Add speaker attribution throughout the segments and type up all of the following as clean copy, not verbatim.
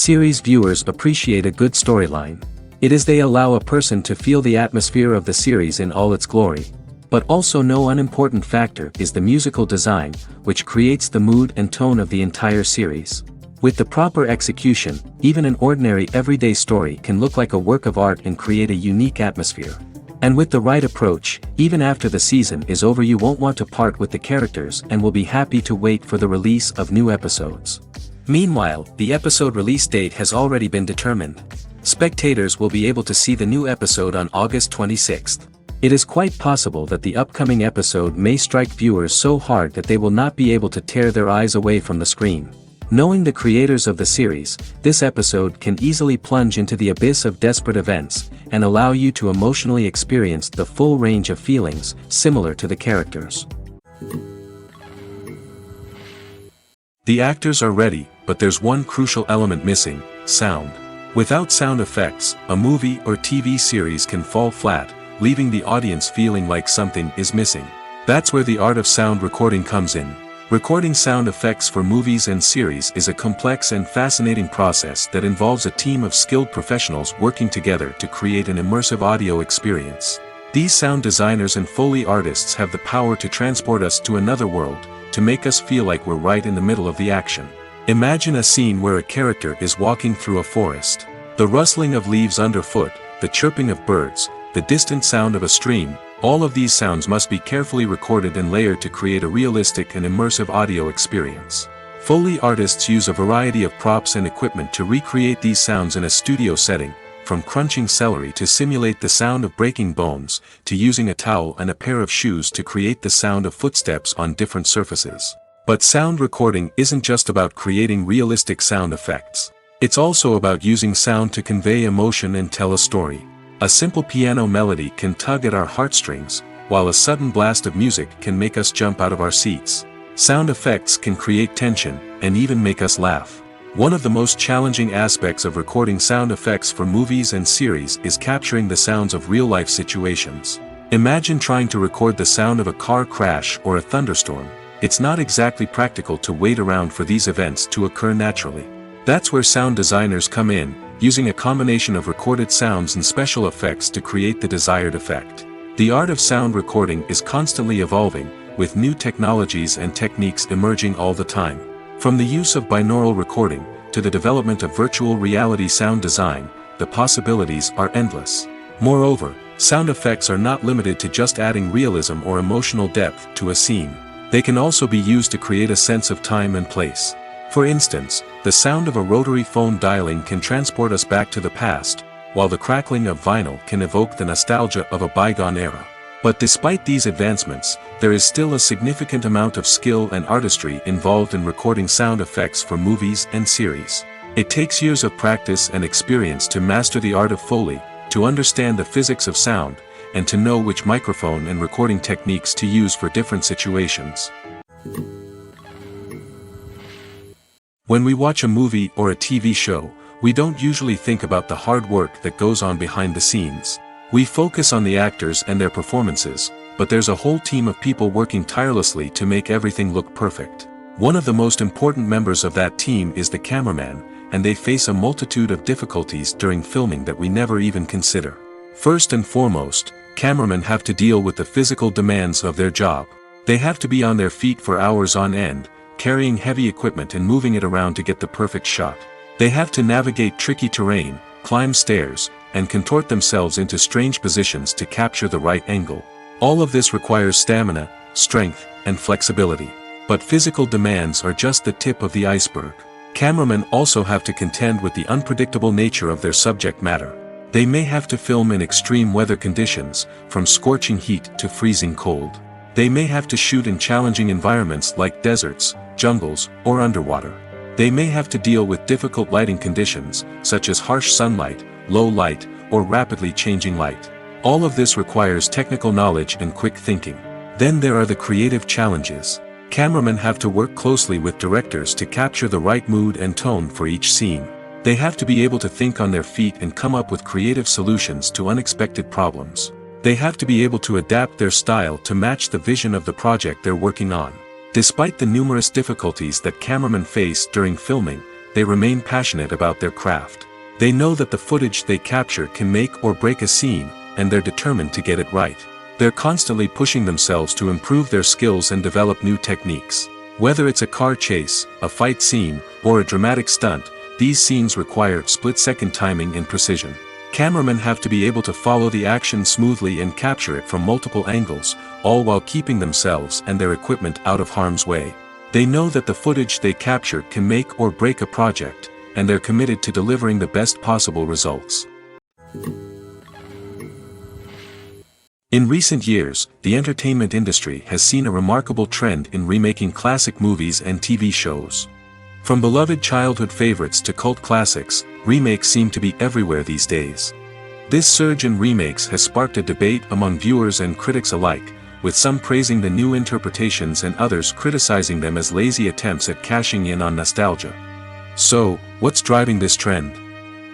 Speaker 1: Series viewers appreciate a good storyline. It is they allow a person to feel the atmosphere of the series in all its glory. But also no unimportant factor is the musical design, which creates the mood and tone of the entire series. With the proper execution, even an ordinary everyday story can look like a work of art and create a unique atmosphere. And with the right approach, even after the season is over you won't want to part with the characters and will be happy to wait for the release of new episodes. Meanwhile, the episode release date has already been determined. Spectators will be able to see the new episode on August 26th. It is quite possible that the upcoming episode may strike viewers so hard that they will not be able to tear their eyes away from the screen. Knowing the creators of the series, this episode can easily plunge into the abyss of desperate events, and allow you to emotionally experience the full range of feelings, similar to the characters.
Speaker 2: The actors are ready, but there's one crucial element missing: sound. Without sound effects, a movie or TV series can fall flat, leaving the audience feeling like something is missing. That's where the art of sound recording comes in. Recording sound effects for movies and series is a complex and fascinating process that involves a team of skilled professionals working together to create an immersive audio experience. These sound designers and Foley artists have the power to transport us to another world, to make us feel like we're right in the middle of the action. Imagine a scene where a character is walking through a forest. The rustling of leaves underfoot, the chirping of birds, the distant sound of a stream, all of these sounds must be carefully recorded and layered to create a realistic and immersive audio experience. Foley artists use a variety of props and equipment to recreate these sounds in a studio setting, from crunching celery to simulate the sound of breaking bones, to using a towel and a pair of shoes to create the sound of footsteps on different surfaces. But sound recording isn't just about creating realistic sound effects. It's also about using sound to convey emotion and tell a story. A simple piano melody can tug at our heartstrings, while a sudden blast of music can make us jump out of our seats. Sound effects can create tension, and even make us laugh. One of the most challenging aspects of recording sound effects for movies and series is capturing the sounds of real-life situations. Imagine trying to record the sound of a car crash or a thunderstorm. It's not exactly practical to wait around for these events to occur naturally. That's where sound designers come in, using a combination of recorded sounds and special effects to create the desired effect. The art of sound recording is constantly evolving, with new technologies and techniques emerging all the time. From the use of binaural recording, to the development of virtual reality sound design, the possibilities are endless. Moreover, sound effects are not limited to just adding realism or emotional depth to a scene. They can also be used to create a sense of time and place. For instance, the sound of a rotary phone dialing can transport us back to the past, while the crackling of vinyl can evoke the nostalgia of a bygone era. But despite these advancements, there is still a significant amount of skill and artistry involved in recording sound effects for movies and series. It takes years of practice and experience to master the art of Foley, to understand the physics of sound, and to know which microphone and recording techniques to use for different situations. When we watch a movie or a TV show, we don't usually think about the hard work that goes on behind the scenes. We focus on the actors and their performances, but there's a whole team of people working tirelessly to make everything look perfect. One of the most important members of that team is the cameraman, and they face a multitude of difficulties during filming that we never even consider. First and foremost, cameramen have to deal with the physical demands of their job. They have to be on their feet for hours on end, carrying heavy equipment and moving it around to get the perfect shot. They have to navigate tricky terrain, climb stairs, and contort themselves into strange positions to capture the right angle. All of this requires stamina, strength, and flexibility. But physical demands are just the tip of the iceberg. Cameramen also have to contend with the unpredictable nature of their subject matter. They may have to film in extreme weather conditions, from scorching heat to freezing cold. They may have to shoot in challenging environments like deserts, jungles, or underwater. They may have to deal with difficult lighting conditions, such as harsh sunlight, low light, or rapidly changing light. All of this requires technical knowledge and quick thinking. Then there are the creative challenges. Cameramen have to work closely with directors to capture the right mood and tone for each scene. They have to be able to think on their feet and come up with creative solutions to unexpected problems. They have to be able to adapt their style to match the vision of the project they're working on. Despite the numerous difficulties that cameramen face during filming, they remain passionate about their craft. They know that the footage they capture can make or break a scene, and they're determined to get it right. They're constantly pushing themselves to improve their skills and develop new techniques. Whether it's a car chase, a fight scene, or a dramatic stunt, these scenes require split-second timing and precision. Cameramen have to be able to follow the action smoothly and capture it from multiple angles, all while keeping themselves and their equipment out of harm's way. They know that the footage they capture can make or break a project, and they're committed to delivering the best possible results. In recent years, the entertainment industry has seen a remarkable trend in remaking classic movies and TV shows. From beloved childhood favorites to cult classics, remakes seem to be everywhere these days. This surge in remakes has sparked a debate among viewers and critics alike, with some praising the new interpretations and others criticizing them as lazy attempts at cashing in on nostalgia. So, what's driving this trend?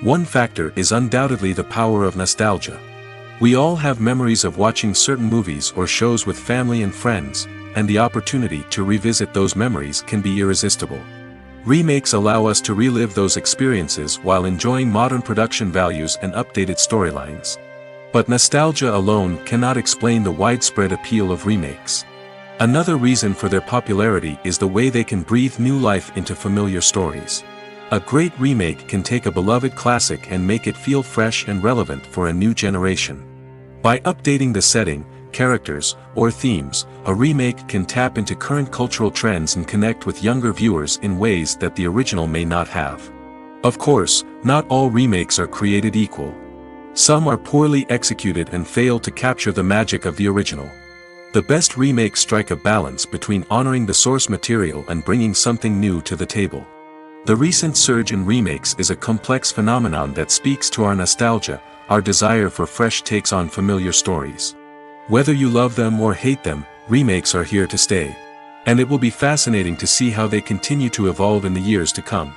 Speaker 2: One factor is undoubtedly the power of nostalgia. We all have memories of watching certain movies or shows with family and friends, and the opportunity to revisit those memories can be irresistible. Remakes allow us to relive those experiences while enjoying modern production values and updated storylines. But nostalgia alone cannot explain the widespread appeal of remakes. Another reason for their popularity is the way they can breathe new life into familiar stories. A great remake can take a beloved classic and make it feel fresh and relevant for a new generation. By updating the setting, characters, or themes, a remake can tap into current cultural trends and connect with younger viewers in ways that the original may not have. Of course, not all remakes are created equal. Some are poorly executed and fail to capture the magic of the original. The best remakes strike a balance between honoring the source material and bringing something new to the table. The recent surge in remakes is a complex phenomenon that speaks to our nostalgia, our desire for fresh takes on familiar stories. Whether you love them or hate them, remakes are here to stay. And it will be fascinating to see how they continue to evolve in the years to come.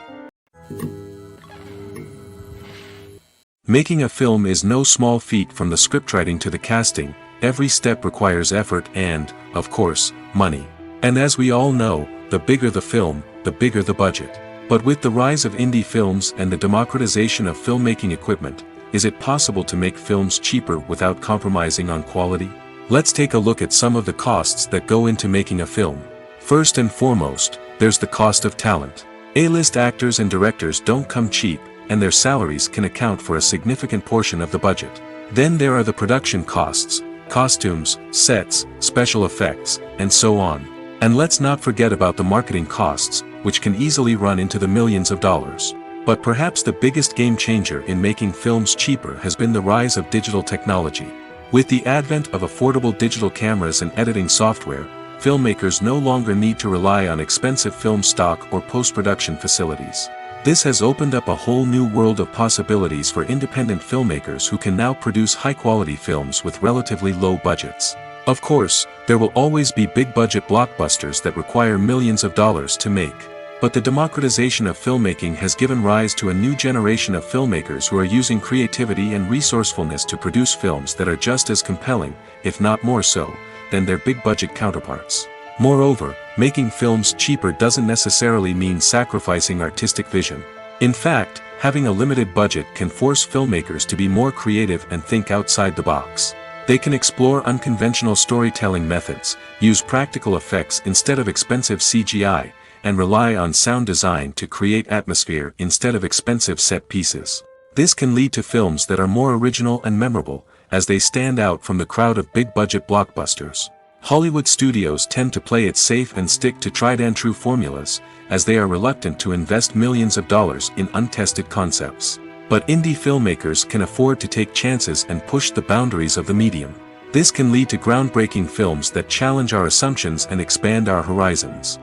Speaker 2: Making a film is no small feat. From the scriptwriting to the casting, every step requires effort and, of course, money. And as we all know, the bigger the film, the bigger the budget. But with the rise of indie films and the democratization of filmmaking equipment, is it possible to make films cheaper without compromising on quality? Let's take a look at some of the costs that go into making a film. First and foremost, there's the cost of talent. A-list actors and directors don't come cheap, and their salaries can account for a significant portion of the budget. Then there are the production costs, costumes, sets, special effects, and so on. And let's not forget about the marketing costs, which can easily run into the millions of dollars. But perhaps the biggest game changer in making films cheaper has been the rise of digital technology. With the advent of affordable digital cameras and editing software, filmmakers no longer need to rely on expensive film stock or post-production facilities. This has opened up a whole new world of possibilities for independent filmmakers who can now produce high-quality films with relatively low budgets. Of course, there will always be big-budget blockbusters that require millions of dollars to make. But the democratization of filmmaking has given rise to a new generation of filmmakers who are using creativity and resourcefulness to produce films that are just as compelling, if not more so, than their big-budget counterparts. Moreover, making films cheaper doesn't necessarily mean sacrificing artistic vision. In fact, having a limited budget can force filmmakers to be more creative and think outside the box. They can explore unconventional storytelling methods, use practical effects instead of expensive CGI, and rely on sound design to create atmosphere instead of expensive set pieces. This can lead to films that are more original and memorable, as they stand out from the crowd of big-budget blockbusters. Hollywood studios tend to play it safe and stick to tried-and-true formulas, as they are reluctant to invest millions of dollars in untested concepts. But indie filmmakers can afford to take chances and push the boundaries of the medium. This can lead to groundbreaking films that challenge our assumptions and expand our horizons.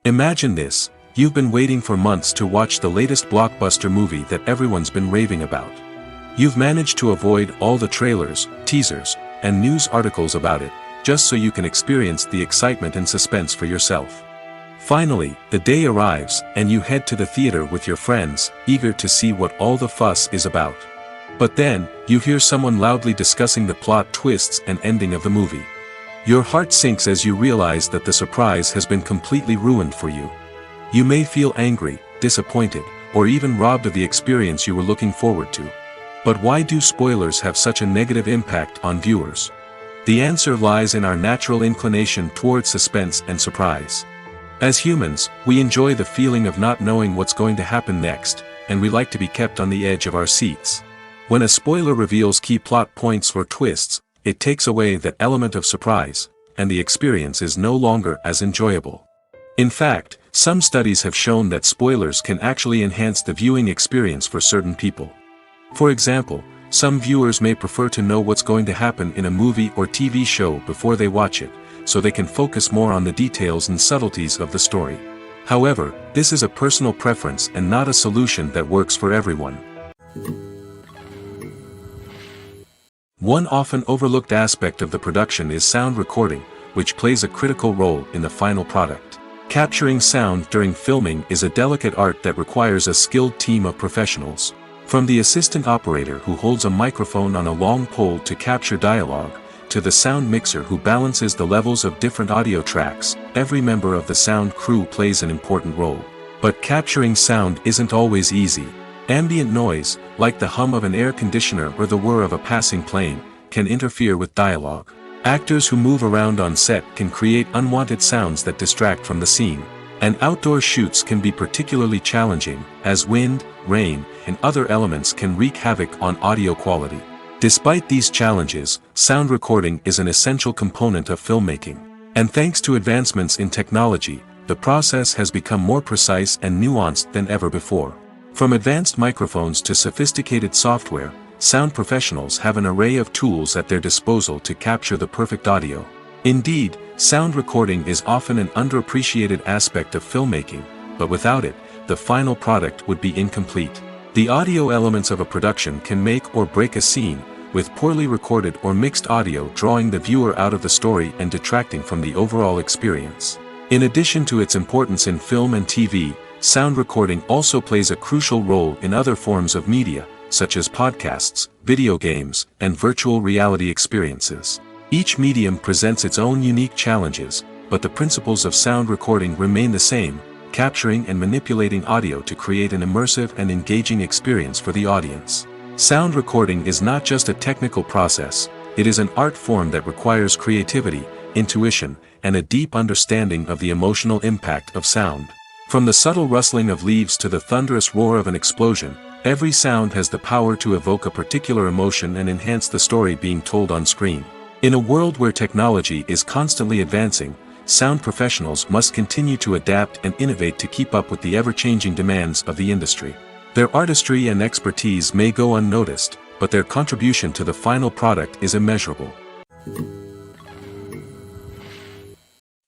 Speaker 2: Imagine this: you've been waiting for months to watch the latest blockbuster movie that everyone's been raving about. You've managed to avoid all the trailers, teasers, and news articles about it, just so you can experience the excitement and suspense for yourself. Finally, the day arrives, and you head to the theater with your friends, eager to see what all the fuss is about. But then, you hear someone loudly discussing the plot twists and ending of the movie. Your heart sinks as you realize that the surprise has been completely ruined for you. You may feel angry, disappointed, or even robbed of the experience you were looking forward to. But why do spoilers have such a negative impact on viewers? The answer lies in our natural inclination toward suspense and surprise. As humans, we enjoy the feeling of not knowing what's going to happen next, and we like to be kept on the edge of our seats. When a spoiler reveals key plot points or twists, it takes away that element of surprise, and the experience is no longer as enjoyable. In fact, some studies have shown that spoilers can actually enhance the viewing experience for certain people. For example, some viewers may prefer to know what's going to happen in a movie or TV show before they watch it, so they can focus more on the details and subtleties of the story. However, this is a personal preference and not a solution that works for everyone. One often overlooked aspect of the production is sound recording, which plays a critical role in the final product. Capturing sound during filming is a delicate art that requires a skilled team of professionals. From the assistant operator who holds a microphone on a long pole to capture dialogue, to the sound mixer who balances the levels of different audio tracks, every member of the sound crew plays an important role. But capturing sound isn't always easy. Ambient noise, like the hum of an air conditioner or the whir of a passing plane, can interfere with dialogue. Actors who move around on set can create unwanted sounds that distract from the scene. And outdoor shoots can be particularly challenging, as wind, rain, and other elements can wreak havoc on audio quality. Despite these challenges, sound recording is an essential component of filmmaking. And thanks to advancements in technology, the process has become more precise and nuanced than ever before. From advanced microphones to sophisticated software, sound professionals have an array of tools at their disposal to capture the perfect audio. Indeed, sound recording is often an underappreciated aspect of filmmaking, but without it, the final product would be incomplete. The audio elements of a production can make or break a scene, with poorly recorded or mixed audio drawing the viewer out of the story and detracting from the overall experience. In addition to its importance in film and TV, sound recording also plays a crucial role in other forms of media, such as podcasts, video games, and virtual reality experiences. Each medium presents its own unique challenges, but the principles of sound recording remain the same, capturing and manipulating audio to create an immersive and engaging experience for the audience. Sound recording is not just a technical process, it is an art form that requires creativity, intuition, and a deep understanding of the emotional impact of sound. From the subtle rustling of leaves to the thunderous roar of an explosion, every sound has the power to evoke a particular emotion and enhance the story being told on screen. In a world where technology is constantly advancing, sound professionals must continue to adapt and innovate to keep up with the ever-changing demands of the industry. Their artistry and expertise may go unnoticed, but their contribution to the final product is immeasurable.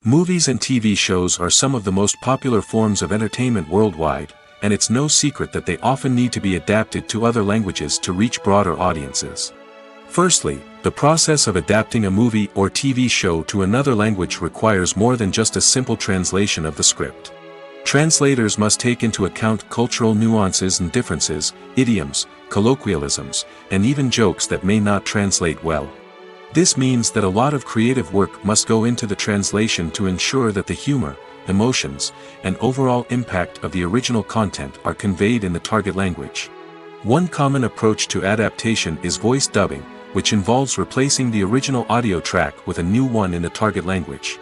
Speaker 2: Movies and TV shows are some of the most popular forms of entertainment worldwide, and it's no secret that they often need to be adapted to other languages to reach broader audiences. Firstly, the process of adapting a movie or TV show to another language requires more than just a simple translation of the script. Translators must take into account cultural nuances and differences, idioms, colloquialisms, and even jokes that may not translate well. This means that a lot of creative work must go into the translation to ensure that the humor, emotions, and overall impact of the original content are conveyed in the target language. One common approach to adaptation is voice dubbing, which involves replacing the original audio track with a new one in the target language.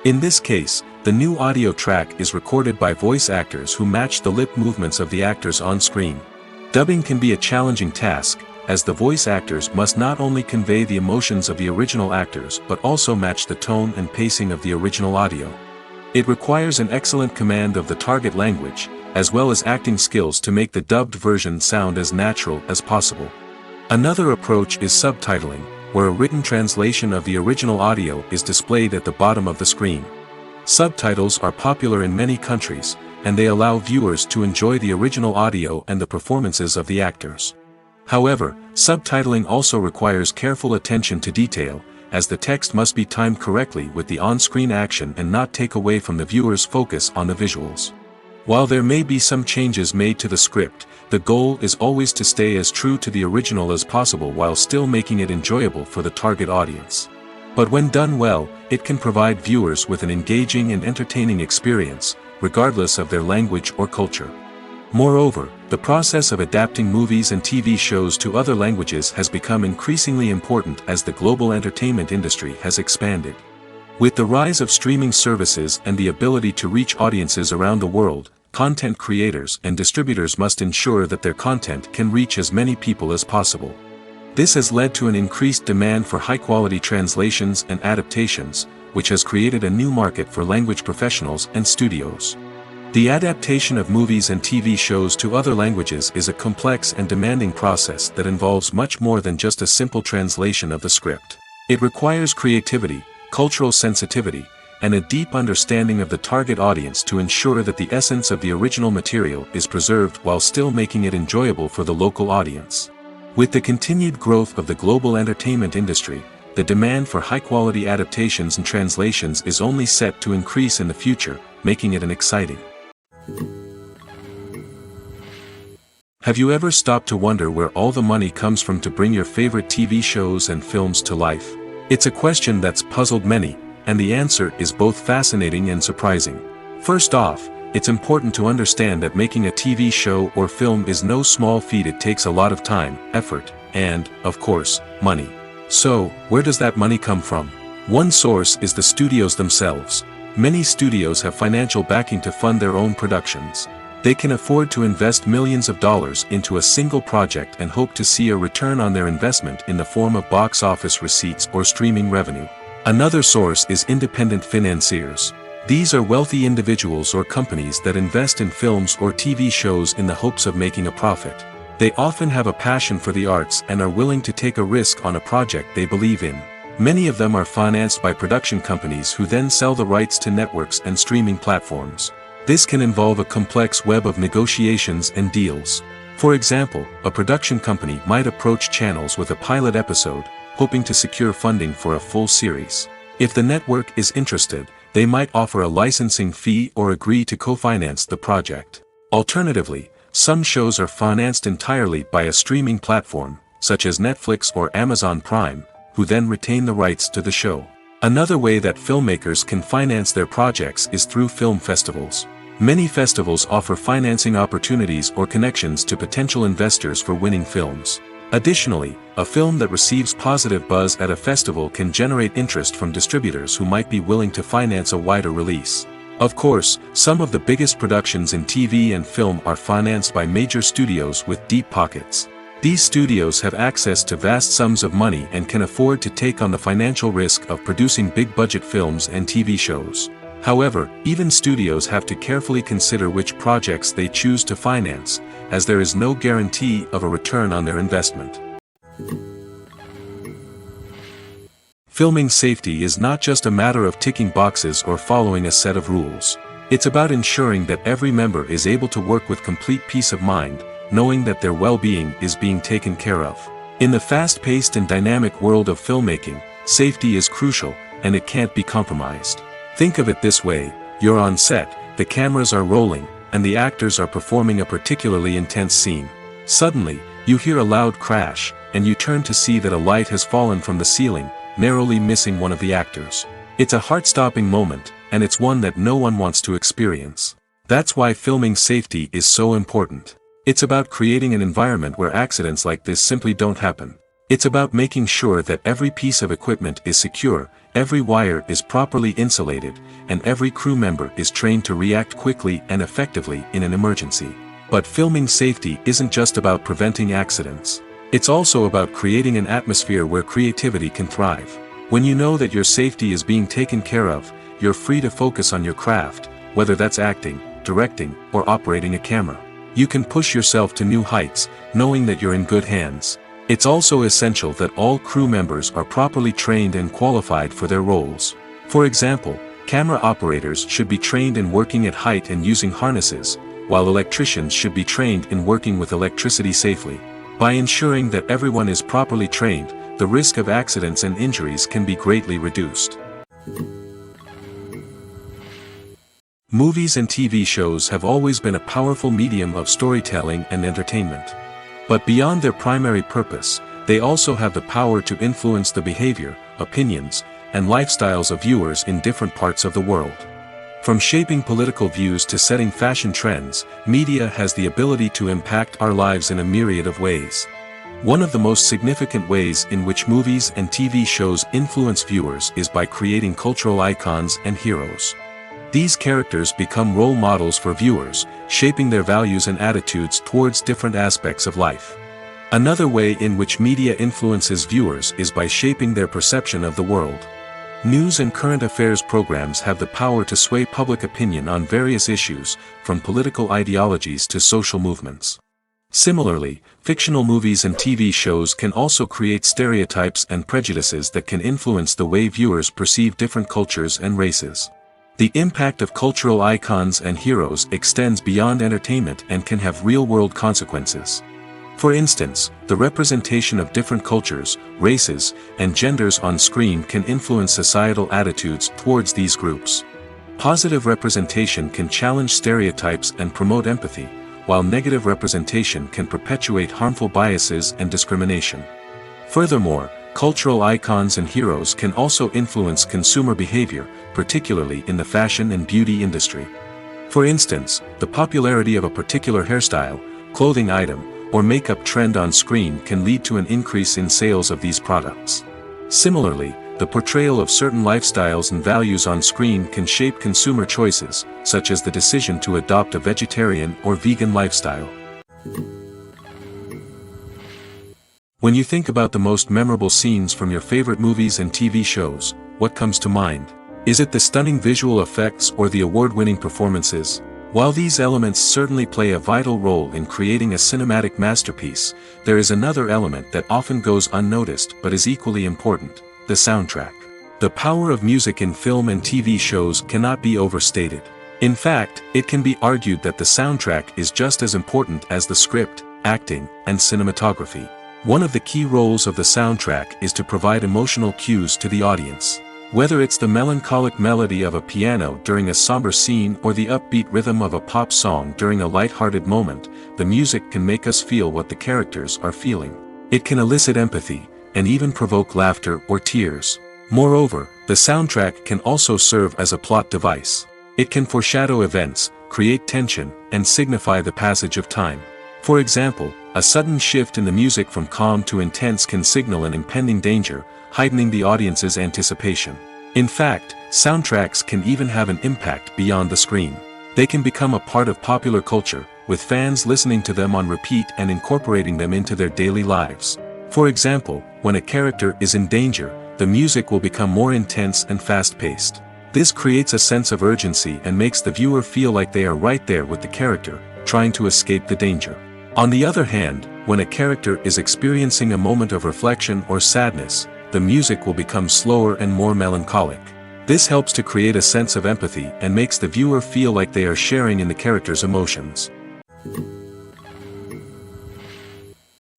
Speaker 2: In this case, the new audio track is recorded by voice actors who match the lip movements of the actors on screen. Dubbing can be a challenging task, as the voice actors must not only convey the emotions of the original actors but also match the tone and pacing of the original audio. It requires an excellent command of the target language, as well as acting skills to make the dubbed version sound as natural as possible. Another approach is subtitling, where a written translation of the original audio is displayed at the bottom of the screen. Subtitles are popular in many countries, and they allow viewers to enjoy the original audio and the performances of the actors. However, subtitling also requires careful attention to detail, as the text must be timed correctly with the on-screen action and not take away from the viewer's focus on the visuals. While there may be some changes made to the script, the goal is always to stay as true to the original as possible while still making it enjoyable for the target audience. But when done well, it can provide viewers with an engaging and entertaining experience, regardless of their language or culture. Moreover, the process of adapting movies and TV shows to other languages has become increasingly important as the global entertainment industry has expanded. With the rise of streaming services and the ability to reach audiences around the world, content creators and distributors must ensure that their content can reach as many people as possible. This has led to an increased demand for high-quality translations and adaptations, which has created a new market for language professionals and studios. The adaptation of movies and TV shows to other languages is a complex and demanding process that involves much more than just a simple translation of the script. It requires creativity, cultural sensitivity, and a deep understanding of the target audience to ensure that the essence of the original material is preserved while still making it enjoyable for the local audience. With the continued growth of the global entertainment industry, the demand for high-quality adaptations and translations is only set to increase in the future, making it an exciting. Have you ever stopped to wonder where all the money comes from to bring your favorite TV shows and films to life? It's a question that's puzzled many, and the answer is both fascinating and surprising. First off, it's important to understand that making a TV show or film is no small feat. It takes a lot of time, effort, and, of course, money. So, where does that money come from? One source is the studios themselves. Many studios have financial backing to fund their own productions. They can afford to invest millions of dollars into a single project and hope to see a return on their investment in the form of box office receipts or streaming revenue. Another source is independent financiers. These are wealthy individuals or companies that invest in films or TV shows in the hopes of making a profit. They often have a passion for the arts and are willing to take a risk on a project they believe in. Many of them are financed by production companies who then sell the rights to networks and streaming platforms. This can involve a complex web of negotiations and deals. For example, a production company might approach channels with a pilot episode, hoping to secure funding for a full series. If the network is interested, they might offer a licensing fee or agree to co-finance the project. Alternatively, some shows are financed entirely by a streaming platform, such as Netflix or Amazon Prime, who then retain the rights to the show. Another way that filmmakers can finance their projects is through film festivals. Many festivals offer financing opportunities or connections to potential investors for winning films. Additionally, a film that receives positive buzz at a festival can generate interest from distributors who might be willing to finance a wider release. Of course, some of the biggest productions in TV and film are financed by major studios with deep pockets. These studios have access to vast sums of money and can afford to take on the financial risk of producing big-budget films and TV shows. However, even studios have to carefully consider which projects they choose to finance, as there is no guarantee of a return on their investment. Filming safety is not just a matter of ticking boxes or following a set of rules. It's about ensuring that every member is able to work with complete peace of mind, knowing that their well-being is being taken care of. In the fast-paced and dynamic world of filmmaking, safety is crucial, and it can't be compromised. Think of it this way: you're on set, the cameras are rolling, and the actors are performing a particularly intense scene. Suddenly, you hear a loud crash, and you turn to see that a light has fallen from the ceiling, narrowly missing one of the actors. It's a heart-stopping moment, and it's one that no one wants to experience. That's why filming safety is so important. It's about creating an environment where accidents like this simply don't happen. It's about making sure that every piece of equipment is secure, every wire is properly insulated, and every crew member is trained to react quickly and effectively in an emergency. But filming safety isn't just about preventing accidents. It's also about creating an atmosphere where creativity can thrive. When you know that your safety is being taken care of, you're free to focus on your craft, whether that's acting, directing, or operating a camera. You can push yourself to new heights, knowing that you're in good hands. It's also essential that all crew members are properly trained and qualified for their roles. For example, camera operators should be trained in working at height and using harnesses, while electricians should be trained in working with electricity safely. By ensuring that everyone is properly trained, the risk of accidents and injuries can be greatly reduced. Movies and TV shows have always been a powerful medium of storytelling and entertainment. But beyond their primary purpose, they also have the power to influence the behavior, opinions, and lifestyles of viewers in different parts of the world. From shaping political views to setting fashion trends, media has the ability to impact our lives in a myriad of ways. One of the most significant ways in which movies and TV shows influence viewers is by creating cultural icons and heroes. These characters become role models for viewers, shaping their values and attitudes towards different aspects of life. Another way in which media influences viewers is by shaping their perception of the world. News and current affairs programs have the power to sway public opinion on various issues, from political ideologies to social movements. Similarly, fictional movies and TV shows can also create stereotypes and prejudices that can influence the way viewers perceive different cultures and races. The impact of cultural icons and heroes extends beyond entertainment and can have real-world consequences. For instance, the representation of different cultures, races, and genders on screen can influence societal attitudes towards these groups. Positive representation can challenge stereotypes and promote empathy, while negative representation can perpetuate harmful biases and discrimination. Furthermore, cultural icons and heroes can also influence consumer behavior, particularly in the fashion and beauty industry. For instance, the popularity of a particular hairstyle, clothing item, or makeup trend on screen can lead to an increase in sales of these products. Similarly, the portrayal of certain lifestyles and values on screen can shape consumer choices, such as the decision to adopt a vegetarian or vegan lifestyle. When you think about the most memorable scenes from your favorite movies and TV shows, what comes to mind? Is it the stunning visual effects or the award-winning performances? While these elements certainly play a vital role in creating a cinematic masterpiece, there is another element that often goes unnoticed but is equally important: the soundtrack. The power of music in film and TV shows cannot be overstated. In fact, it can be argued that the soundtrack is just as important as the script, acting, and cinematography. One of the key roles of the soundtrack is to provide emotional cues to the audience. Whether it's the melancholic melody of a piano during a somber scene or the upbeat rhythm of a pop song during a light-hearted moment, the music can make us feel what the characters are feeling. It can elicit empathy, and even provoke laughter or tears. Moreover, the soundtrack can also serve as a plot device. It can foreshadow events, create tension, and signify the passage of time. For example, a sudden shift in the music from calm to intense can signal an impending danger, heightening the audience's anticipation. In fact, soundtracks can even have an impact beyond the screen. They can become a part of popular culture, with fans listening to them on repeat and incorporating them into their daily lives. For example, when a character is in danger, the music will become more intense and fast-paced. This creates a sense of urgency and makes the viewer feel like they are right there with the character, trying to escape the danger. On the other hand, when a character is experiencing a moment of reflection or sadness, the music will become slower and more melancholic. This helps to create a sense of empathy and makes the viewer feel like they are sharing in the character's emotions.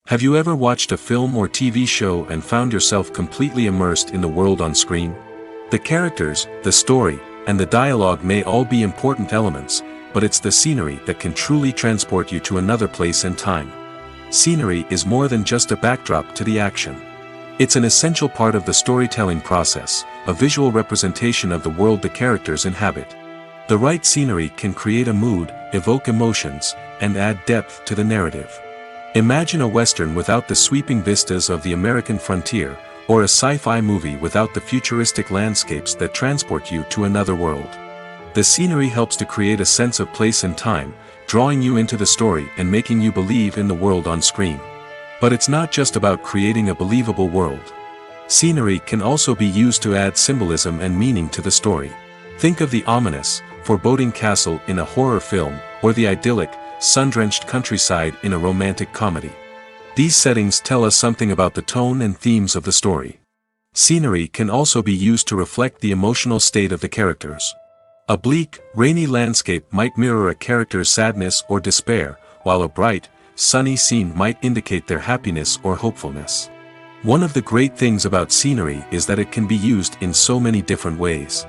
Speaker 2: Have you ever watched a film or TV show and found yourself completely immersed in the world on screen? The characters, the story, and the dialogue may all be important elements, but it's the scenery that can truly transport you to another place and time. Scenery is more than just a backdrop to the action. It's an essential part of the storytelling process, a visual representation of the world the characters inhabit. The right scenery can create a mood, evoke emotions, and add depth to the narrative. Imagine a Western without the sweeping vistas of the American frontier, or a sci-fi movie without the futuristic landscapes that transport you to another world. The scenery helps to create a sense of place and time, drawing you into the story and making you believe in the world on screen. But it's not just about creating a believable world. Scenery can also be used to add symbolism and meaning to the story. Think of the ominous, foreboding castle in a horror film, or the idyllic, sun-drenched countryside in a romantic comedy. These settings tell us something about the tone and themes of the story. Scenery can also be used to reflect the emotional state of the characters. A bleak, rainy landscape might mirror a character's sadness or despair, while a bright, sunny scene might indicate their happiness or hopefulness. One of the great things about scenery is that it can be used in so many different ways.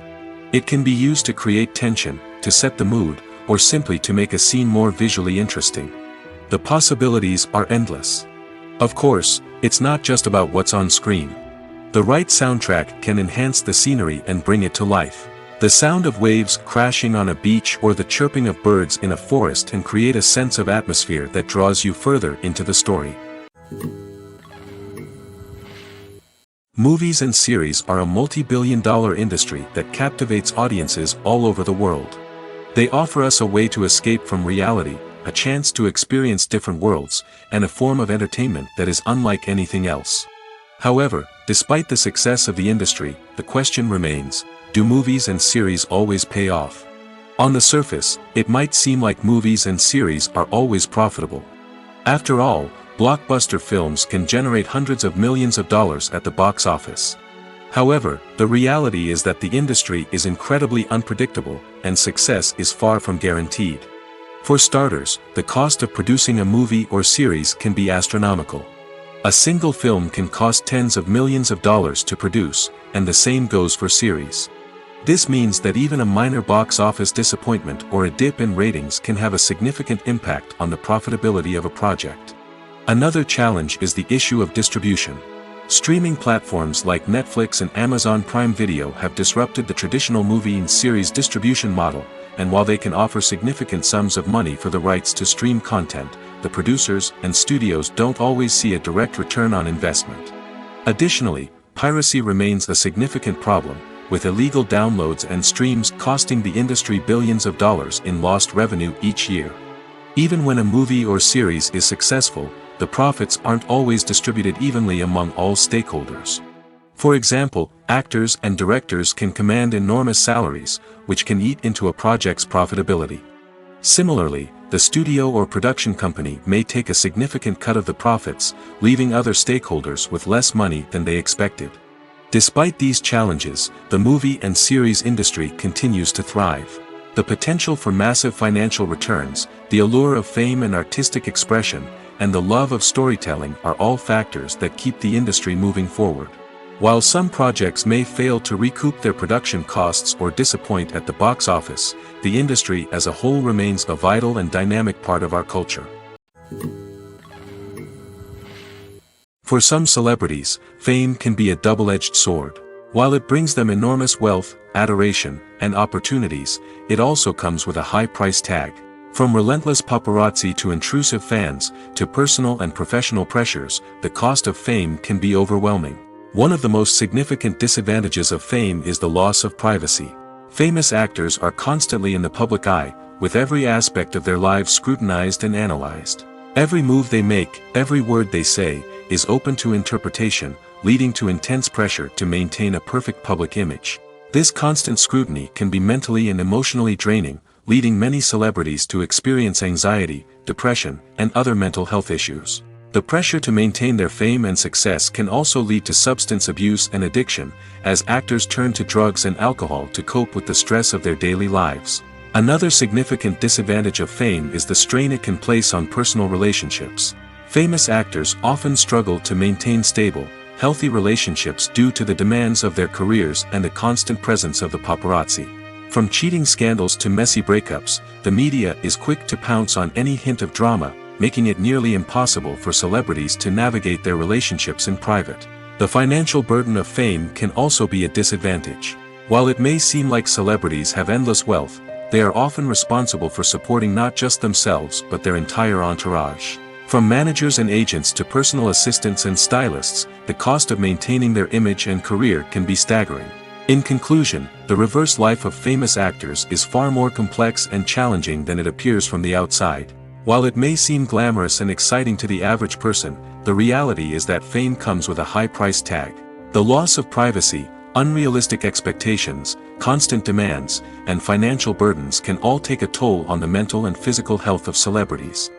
Speaker 2: It can be used to create tension, to set the mood, or simply to make a scene more visually interesting. The possibilities are endless. Of course, it's not just about what's on screen. The right soundtrack can enhance the scenery and bring it to life. The sound of waves crashing on a beach or the chirping of birds in a forest can create a sense of atmosphere that draws you further into the story. Movies and series are a multi-billion-dollar industry that captivates audiences all over the world. They offer us a way to escape from reality, a chance to experience different worlds, and a form of entertainment that is unlike anything else. However, despite the success of the industry, the question remains, do movies and series always pay off? On the surface, it might seem like movies and series are always profitable. After all, blockbuster films can generate hundreds of millions of dollars at the box office. However, the reality is that the industry is incredibly unpredictable, and success is far from guaranteed. For starters, the cost of producing a movie or series can be astronomical. A single film can cost tens of millions of dollars to produce, and the same goes for series. This means that even a minor box office disappointment or a dip in ratings can have a significant impact on the profitability of a project. Another challenge is the issue of distribution. Streaming platforms like Netflix and Amazon Prime Video have disrupted the traditional movie and series distribution model, and while they can offer significant sums of money for the rights to stream content, the producers and studios don't always see a direct return on investment. Additionally, piracy remains a significant problem, with illegal downloads and streams costing the industry billions of dollars in lost revenue each year. Even when a movie or series is successful, the profits aren't always distributed evenly among all stakeholders. For example, actors and directors can command enormous salaries, which can eat into a project's profitability. Similarly, the studio or production company may take a significant cut of the profits, leaving other stakeholders with less money than they expected. Despite these challenges, the movie and series industry continues to thrive. The potential for massive financial returns, the allure of fame and artistic expression, and the love of storytelling are all factors that keep the industry moving forward. While some projects may fail to recoup their production costs or disappoint at the box office, the industry as a whole remains a vital and dynamic part of our culture. For some celebrities, fame can be a double-edged sword. While it brings them enormous wealth, adoration, and opportunities, it also comes with a high price tag. From relentless paparazzi to intrusive fans, to personal and professional pressures, the cost of fame can be overwhelming. One of the most significant disadvantages of fame is the loss of privacy. Famous actors are constantly in the public eye, with every aspect of their lives scrutinized and analyzed. Every move they make, every word they say, is open to interpretation, leading to intense pressure to maintain a perfect public image. This constant scrutiny can be mentally and emotionally draining, leading many celebrities to experience anxiety, depression, and other mental health issues. The pressure to maintain their fame and success can also lead to substance abuse and addiction, as actors turn to drugs and alcohol to cope with the stress of their daily lives. Another significant disadvantage of fame is the strain it can place on personal relationships. Famous actors often struggle to maintain stable, healthy relationships due to the demands of their careers and the constant presence of the paparazzi. From cheating scandals to messy breakups, the media is quick to pounce on any hint of drama, making it nearly impossible for celebrities to navigate their relationships in private. The financial burden of fame can also be a disadvantage. While it may seem like celebrities have endless wealth, they are often responsible for supporting not just themselves but their entire entourage. From managers and agents to personal assistants and stylists, the cost of maintaining their image and career can be staggering. In conclusion, the reverse life of famous actors is far more complex and challenging than it appears from the outside. While it may seem glamorous and exciting to the average person, the reality is that fame comes with a high price tag. The loss of privacy, unrealistic expectations, constant demands, and financial burdens can all take a toll on the mental and physical health of celebrities.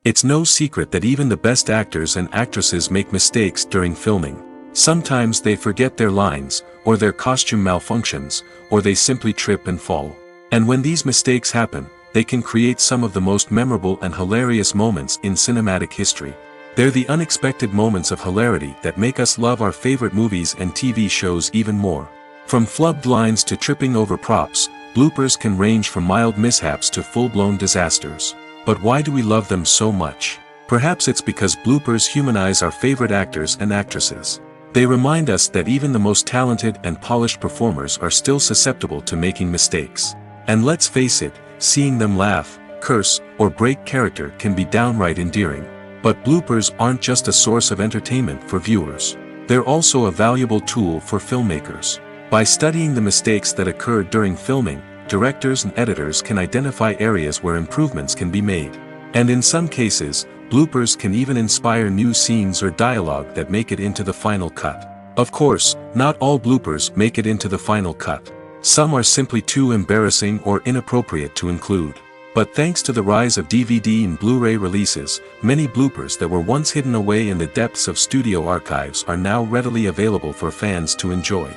Speaker 2: It's no secret that even the best actors and actresses make mistakes during filming. Sometimes they forget their lines, or their costume malfunctions, or they simply trip and fall. And when these mistakes happen, they can create some of the most memorable and hilarious moments in cinematic history. They're the unexpected moments of hilarity that make us love our favorite movies and TV shows even more. From flubbed lines to tripping over props, bloopers can range from mild mishaps to full-blown disasters. But why do we love them so much? Perhaps it's because bloopers humanize our favorite actors and actresses. They remind us that even the most talented and polished performers are still susceptible to making mistakes. And let's face it, seeing them laugh, curse, or break character can be downright endearing. But bloopers aren't just a source of entertainment for viewers. They're also a valuable tool for filmmakers. By studying the mistakes that occurred during filming, directors and editors can identify areas where improvements can be made. And in some cases, bloopers can even inspire new scenes or dialogue that make it into the final cut. Of course, not all bloopers make it into the final cut. Some are simply too embarrassing or inappropriate to include. But thanks to the rise of DVD and Blu-ray releases, many bloopers that were once hidden away in the depths of studio archives are now readily available for fans to enjoy.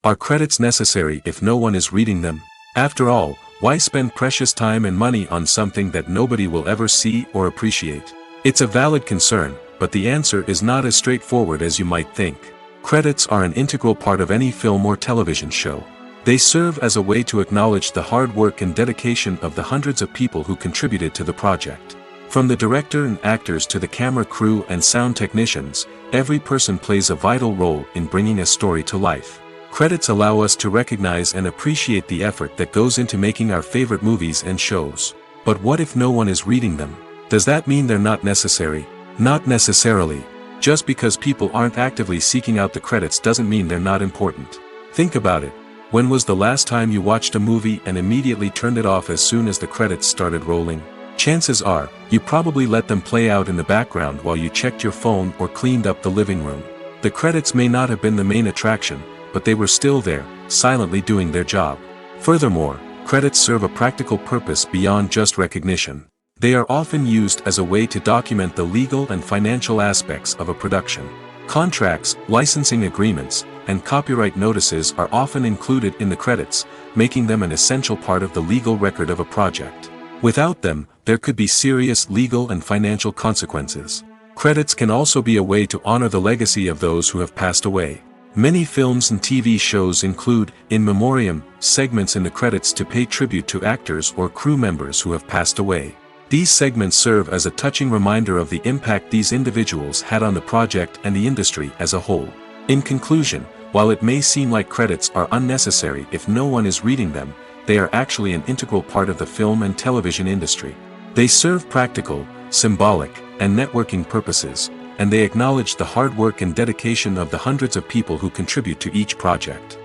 Speaker 2: Are credits necessary if no one is reading them? After all, why spend precious time and money on something that nobody will ever see or appreciate? It's a valid concern, but the answer is not as straightforward as you might think. Credits are an integral part of any film or television show. They serve as a way to acknowledge the hard work and dedication of the hundreds of people who contributed to the project. From the director and actors to the camera crew and sound technicians, every person plays a vital role in bringing a story to life. Credits allow us to recognize and appreciate the effort that goes into making our favorite movies and shows. But what if no one is reading them? Does that mean they're not necessary? Not necessarily. Just because people aren't actively seeking out the credits doesn't mean they're not important. Think about it. When was the last time you watched a movie and immediately turned it off as soon as the credits started rolling? Chances are, you probably let them play out in the background while you checked your phone or cleaned up the living room. The credits may not have been the main attraction, but they were still there, silently doing their job. Furthermore, credits serve a practical purpose beyond just recognition. They are often used as a way to document the legal and financial aspects of a production. Contracts, licensing agreements, and copyright notices are often included in the credits, making them an essential part of the legal record of a project. Without them, there could be serious legal and financial consequences. Credits can also be a way to honor the legacy of those who have passed away. Many films and TV shows include, in memoriam, segments in the credits to pay tribute to actors or crew members who have passed away. These segments serve as a touching reminder of the impact these individuals had on the project and the industry as a whole. In conclusion, while it may seem like credits are unnecessary if no one is reading them, they are actually an integral part of the film and television industry. They serve practical, symbolic, and networking purposes, and they acknowledge the hard work and dedication of the hundreds of people who contribute to each project.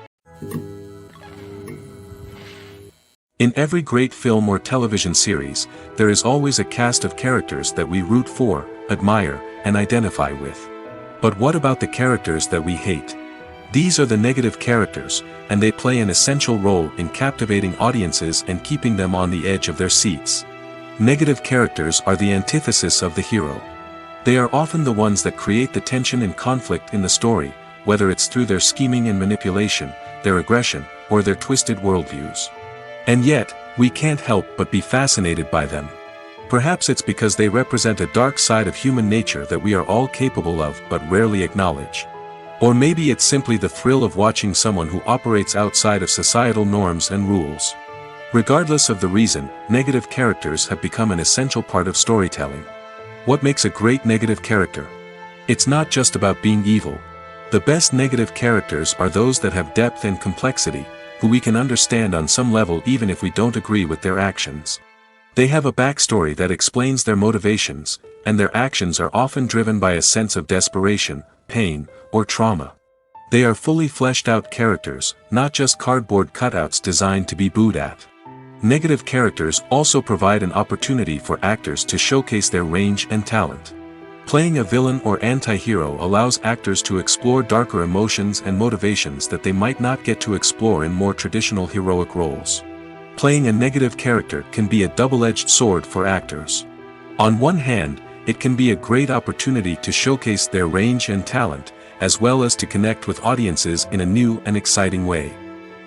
Speaker 2: In every great film or television series, there is always a cast of characters that we root for, admire, and identify with. But what about the characters that we hate? These are the negative characters, and they play an essential role in captivating audiences and keeping them on the edge of their seats. Negative characters are the antithesis of the hero. They are often the ones that create the tension and conflict in the story, whether it's through their scheming and manipulation, their aggression, or their twisted worldviews. And yet, we can't help but be fascinated by them. Perhaps it's because they represent a dark side of human nature that we are all capable of but rarely acknowledge. Or maybe it's simply the thrill of watching someone who operates outside of societal norms and rules. Regardless of the reason, negative characters have become an essential part of storytelling. What makes a great negative character? It's not just about being evil. The best negative characters are those that have depth and complexity, who we can understand on some level even if we don't agree with their actions. They have a backstory that explains their motivations, and their actions are often driven by a sense of desperation, pain, or trauma. They are fully fleshed out characters, not just cardboard cutouts designed to be booed at. Negative characters also provide an opportunity for actors to showcase their range and talent. Playing a villain or anti-hero allows actors to explore darker emotions and motivations that they might not get to explore in more traditional heroic roles. Playing a negative character can be a double-edged sword for actors. On one hand, it can be a great opportunity to showcase their range and talent, as well as to connect with audiences in a new and exciting way.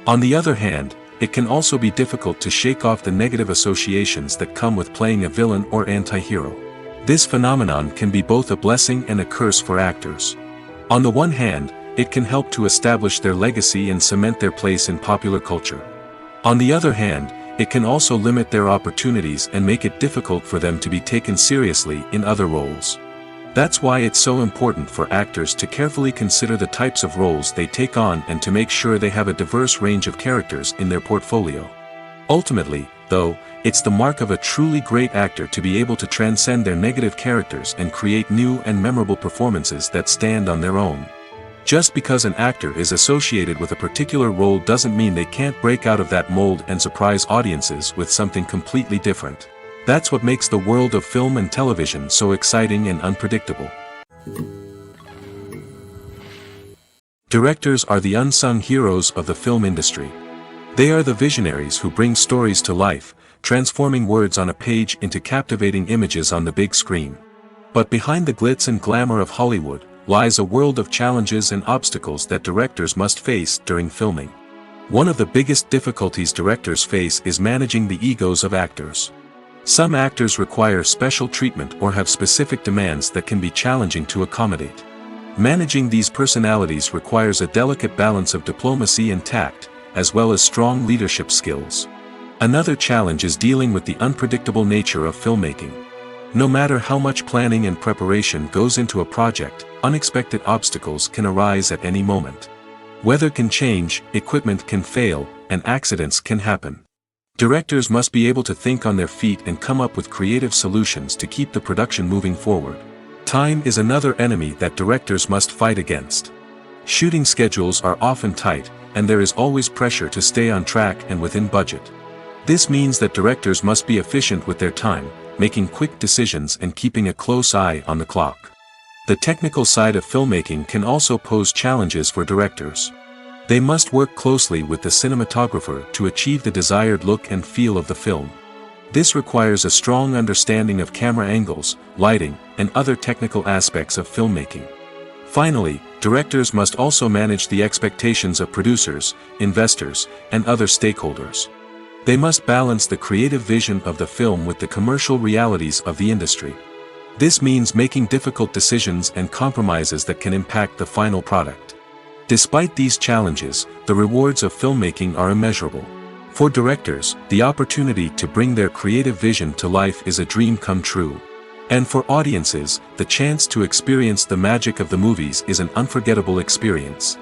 Speaker 2: On the other hand, it can also be difficult to shake off the negative associations that come with playing a villain or anti-hero. This phenomenon can be both a blessing and a curse for actors. On the one hand, it can help to establish their legacy and cement their place in popular culture. On the other hand, it can also limit their opportunities and make it difficult for them to be taken seriously in other roles. That's why it's so important for actors to carefully consider the types of roles they take on and to make sure they have a diverse range of characters in their portfolio. Ultimately, though, it's the mark of a truly great actor to be able to transcend their negative characters and create new and memorable performances that stand on their own. Just because an actor is associated with a particular role doesn't mean they can't break out of that mold and surprise audiences with something completely different. That's what makes the world of film and television so exciting and unpredictable. Directors are the unsung heroes of the film industry. They are the visionaries who bring stories to life, transforming words on a page into captivating images on the big screen. But behind the glitz and glamour of Hollywood lies a world of challenges and obstacles that directors must face during filming. One of the biggest difficulties directors face is managing the egos of actors. Some actors require special treatment or have specific demands that can be challenging to accommodate. Managing these personalities requires a delicate balance of diplomacy and tact, as well as strong leadership skills. Another challenge is dealing with the unpredictable nature of filmmaking. No matter how much planning and preparation goes into a project, unexpected obstacles can arise at any moment. Weather can change, equipment can fail, and accidents can happen. Directors must be able to think on their feet and come up with creative solutions to keep the production moving forward. Time is another enemy that directors must fight against. Shooting schedules are often tight, and there is always pressure to stay on track and within budget. This means that directors must be efficient with their time, making quick decisions and keeping a close eye on the clock. The technical side of filmmaking can also pose challenges for directors. They must work closely with the cinematographer to achieve the desired look and feel of the film. This requires a strong understanding of camera angles, lighting, and other technical aspects of filmmaking. Finally, directors must also manage the expectations of producers, investors, and other stakeholders. They must balance the creative vision of the film with the commercial realities of the industry. This means making difficult decisions and compromises that can impact the final product. Despite these challenges, the rewards of filmmaking are immeasurable. For directors, the opportunity to bring their creative vision to life is a dream come true. And for audiences, the chance to experience the magic of the movies is an unforgettable experience.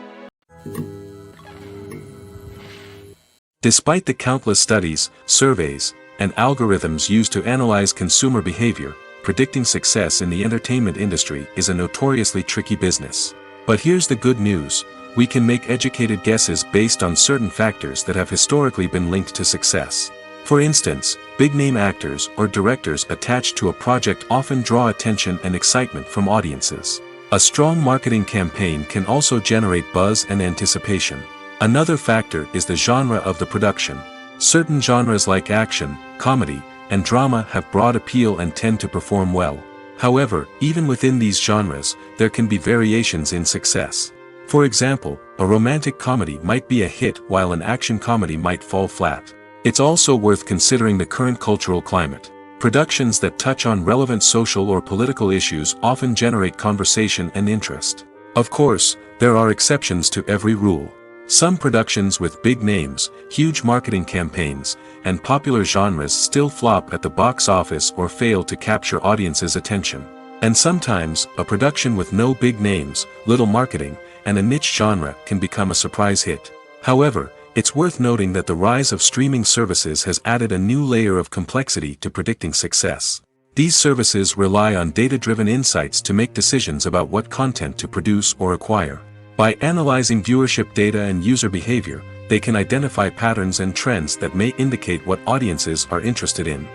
Speaker 2: Despite the countless studies, surveys, and algorithms used to analyze consumer behavior, predicting success in the entertainment industry is a notoriously tricky business. But here's the good news: we can make educated guesses based on certain factors that have historically been linked to success. For instance, big-name actors or directors attached to a project often draw attention and excitement from audiences. A strong marketing campaign can also generate buzz and anticipation. Another factor is the genre of the production. Certain genres like action, comedy, and drama have broad appeal and tend to perform well. However, even within these genres, there can be variations in success. For example, a romantic comedy might be a hit while an action comedy might fall flat. It's also worth considering the current cultural climate. Productions that touch on relevant social or political issues often generate conversation and interest. Of course, there are exceptions to every rule. Some productions with big names, huge marketing campaigns, and popular genres still flop at the box office or fail to capture audiences' attention. And sometimes, a production with no big names, little marketing, and a niche genre can become a surprise hit. However, it's worth noting that the rise of streaming services has added a new layer of complexity to predicting success. These services rely on data-driven insights to make decisions about what content to produce or acquire. By analyzing viewership data and user behavior, they can identify patterns and trends that may indicate what audiences are interested in.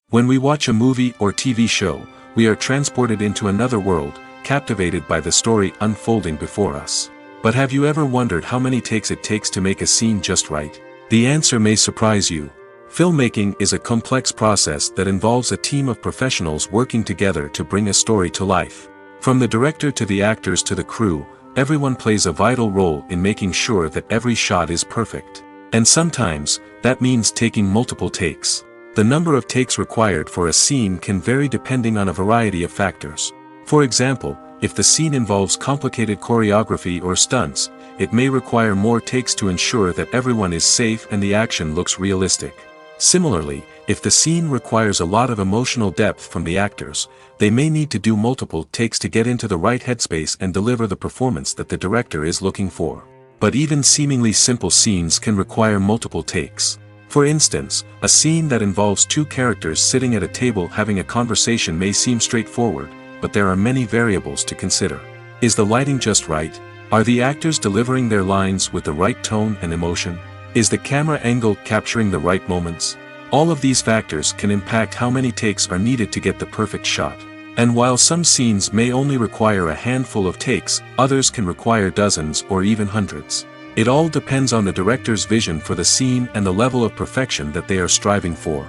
Speaker 2: When we watch a movie or TV show, we are transported into another world, captivated by the story unfolding before us. But have you ever wondered how many takes it takes to make a scene just right? The answer may surprise you. Filmmaking is a complex process that involves a team of professionals working together to bring a story to life. From the director to the actors to the crew, everyone plays a vital role in making sure that every shot is perfect. And sometimes, that means taking multiple takes. The number of takes required for a scene can vary depending on a variety of factors. For example, if the scene involves complicated choreography or stunts, it may require more takes to ensure that everyone is safe and the action looks realistic. Similarly, if the scene requires a lot of emotional depth from the actors, they may need to do multiple takes to get into the right headspace and deliver the performance that the director is looking for. But even seemingly simple scenes can require multiple takes. For instance, a scene that involves two characters sitting at a table having a conversation may seem straightforward, but there are many variables to consider. Is the lighting just right? Are the actors delivering their lines with the right tone and emotion? Is the camera angle capturing the right moments? All of these factors can impact how many takes are needed to get the perfect shot. And while some scenes may only require a handful of takes, others can require dozens or even hundreds. It all depends on the director's vision for the scene and the level of perfection that they are striving for.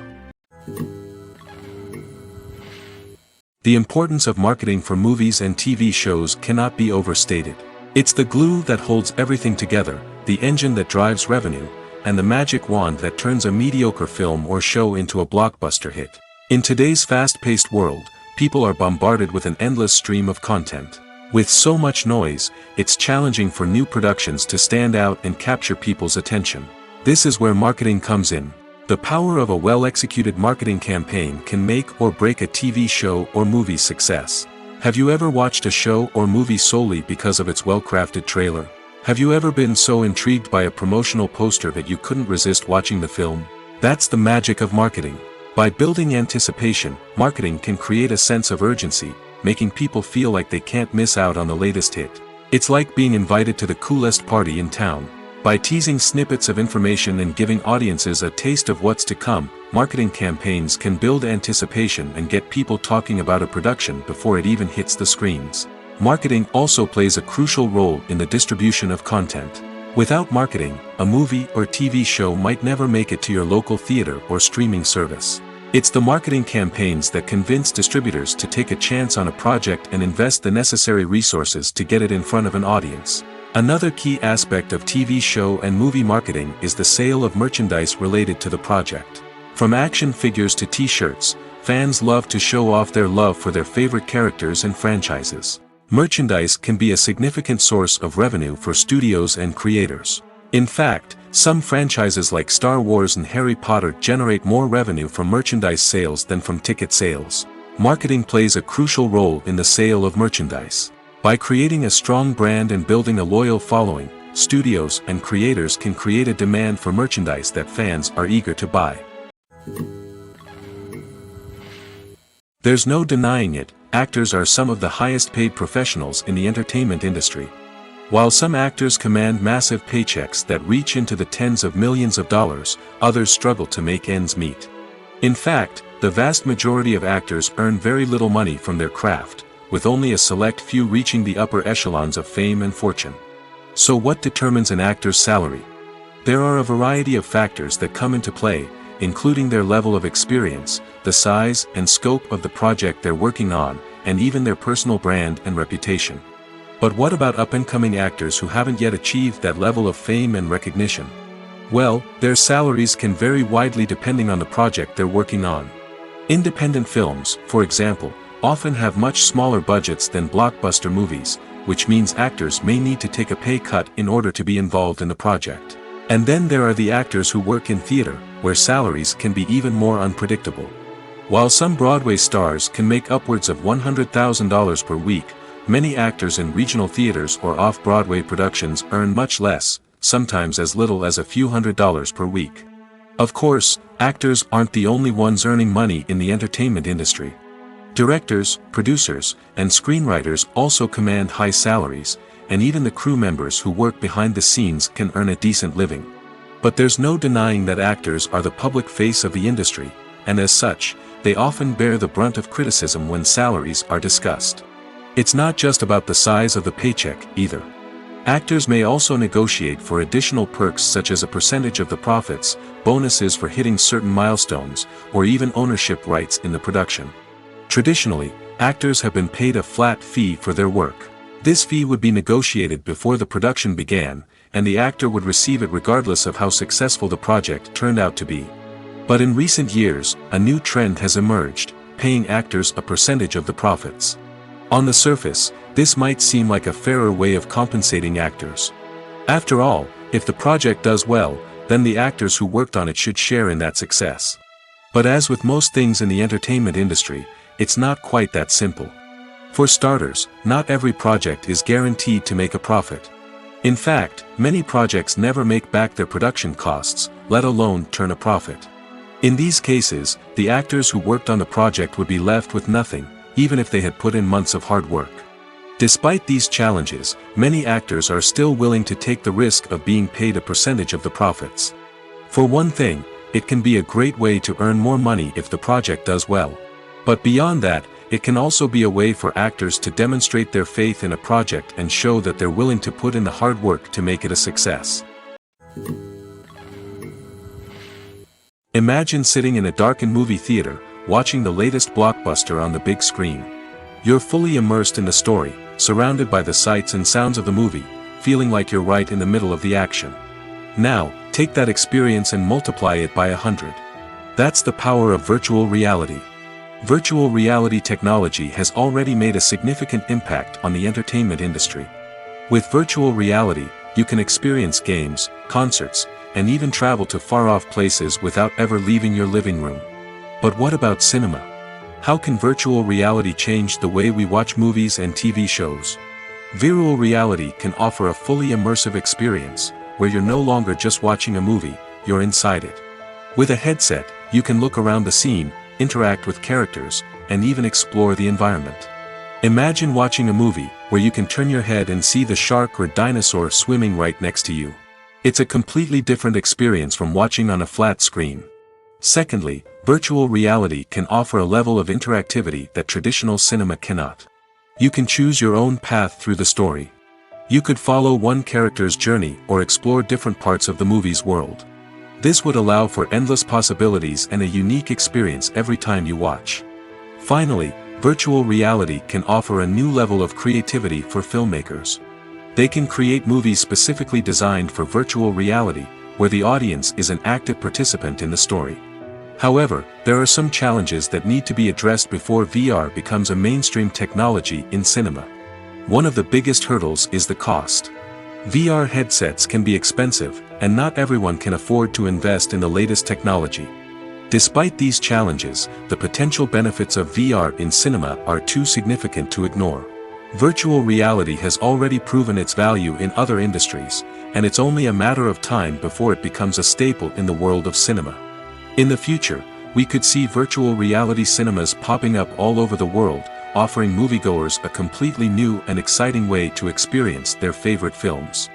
Speaker 2: The importance of marketing for movies and TV shows cannot be overstated. It's the glue that holds everything together, the engine that drives revenue, and the magic wand that turns a mediocre film or show into a blockbuster hit. In today's fast-paced world, people are bombarded with an endless stream of content. With so much noise, it's challenging for new productions to stand out and capture people's attention. This is where marketing comes in. The power of a well-executed marketing campaign can make or break a TV show or movie's success. Have you ever watched a show or movie solely because of its well-crafted trailer? Have you ever been so intrigued by a promotional poster that you couldn't resist watching the film? That's the magic of marketing. By building anticipation, marketing can create a sense of urgency, making people feel like they can't miss out on the latest hit. It's like being invited to the coolest party in town. By teasing snippets of information and giving audiences a taste of what's to come, marketing campaigns can build anticipation and get people talking about a production before it even hits the screens. Marketing also plays a crucial role in the distribution of content. Without marketing, a movie or TV show might never make it to your local theater or streaming service. It's the marketing campaigns that convince distributors to take a chance on a project and invest the necessary resources to get it in front of an audience. Another key aspect of TV show and movie marketing is the sale of merchandise related to the project. From action figures to t-shirts, fans love to show off their love for their favorite characters and franchises. Merchandise can be a significant source of revenue for studios and creators. In fact, some franchises like Star Wars and Harry Potter generate more revenue from merchandise sales than from ticket sales. Marketing plays a crucial role in the sale of merchandise. By creating a strong brand and building a loyal following, studios and creators can create a demand for merchandise that fans are eager to buy. There's no denying it, actors are some of the highest paid professionals in the entertainment industry. While some actors command massive paychecks that reach into the tens of millions of dollars, others struggle to make ends meet. In fact, the vast majority of actors earn very little money from their craft, with only a select few reaching the upper echelons of fame and fortune. So what determines an actor's salary? There are a variety of factors that come into play, including their level of experience, the size and scope of the project they're working on, and even their personal brand and reputation. But what about up-and-coming actors who haven't yet achieved that level of fame and recognition? Well, their salaries can vary widely depending on the project they're working on. Independent films, for example, often have much smaller budgets than blockbuster movies, which means actors may need to take a pay cut in order to be involved in the project. And then there are the actors who work in theater, where salaries can be even more unpredictable. While some Broadway stars can make upwards of $100,000 per week, many actors in regional theaters or off-Broadway productions earn much less, sometimes as little as a few $100s per week. Of course, actors aren't the only ones earning money in the entertainment industry. Directors, producers, and screenwriters also command high salaries, and even the crew members who work behind the scenes can earn a decent living. But there's no denying that actors are the public face of the industry, and as such, they often bear the brunt of criticism when salaries are discussed. It's not just about the size of the paycheck, either. Actors may also negotiate for additional perks such as a percentage of the profits, bonuses for hitting certain milestones, or even ownership rights in the production. Traditionally, actors have been paid a flat fee for their work. This fee would be negotiated before the production began, and the actor would receive it regardless of how successful the project turned out to be. But in recent years, a new trend has emerged, paying actors a percentage of the profits. On the surface, this might seem like a fairer way of compensating actors. After all, if the project does well, then the actors who worked on it should share in that success. But as with most things in the entertainment industry, it's not quite that simple. For starters, not every project is guaranteed to make a profit. In fact, many projects never make back their production costs, let alone turn a profit. In these cases, the actors who worked on the project would be left with nothing, even if they had put in months of hard work. Despite these challenges, many actors are still willing to take the risk of being paid a percentage of the profits. For one thing, it can be a great way to earn more money if the project does well. But beyond that, it can also be a way for actors to demonstrate their faith in a project and show that they're willing to put in the hard work to make it a success. Imagine sitting in a darkened movie theater, watching the latest blockbuster on the big screen. You're fully immersed in the story, surrounded by the sights and sounds of the movie, feeling like you're right in the middle of the action. Now, take that experience and multiply it by 100. That's the power of virtual reality. Virtual reality technology has already made a significant impact on the entertainment industry. With virtual reality, you can experience games, concerts, and even travel to far-off places without ever leaving your living room. But what about cinema? How can virtual reality change the way we watch movies and TV shows? Virtual reality can offer a fully immersive experience, where you're no longer just watching a movie, you're inside it. With a headset, you can look around the scene, interact with characters, and even explore the environment. Imagine watching a movie where you can turn your head and see the shark or dinosaur swimming right next to you. It's a completely different experience from watching on a flat screen. Secondly, virtual reality can offer a level of interactivity that traditional cinema cannot. You can choose your own path through the story. You could follow one character's journey or explore different parts of the movie's world. This would allow for endless possibilities and a unique experience every time you watch. Finally, virtual reality can offer a new level of creativity for filmmakers. They can create movies specifically designed for virtual reality, where the audience is an active participant in the story. However, there are some challenges that need to be addressed before VR becomes a mainstream technology in cinema. One of the biggest hurdles is the cost. VR headsets can be expensive, and not everyone can afford to invest in the latest technology. Despite these challenges, the potential benefits of VR in cinema are too significant to ignore. Virtual reality has already proven its value in other industries, and it's only a matter of time before it becomes a staple in the world of cinema. In the future, we could see virtual reality cinemas popping up all over the world, offering moviegoers a completely new and exciting way to experience their favorite films.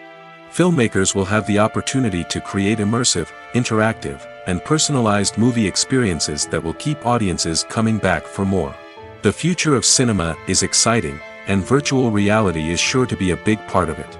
Speaker 2: Filmmakers will have the opportunity to create immersive, interactive, and personalized movie experiences that will keep audiences coming back for more. The future of cinema is exciting, and virtual reality is sure to be a big part of it.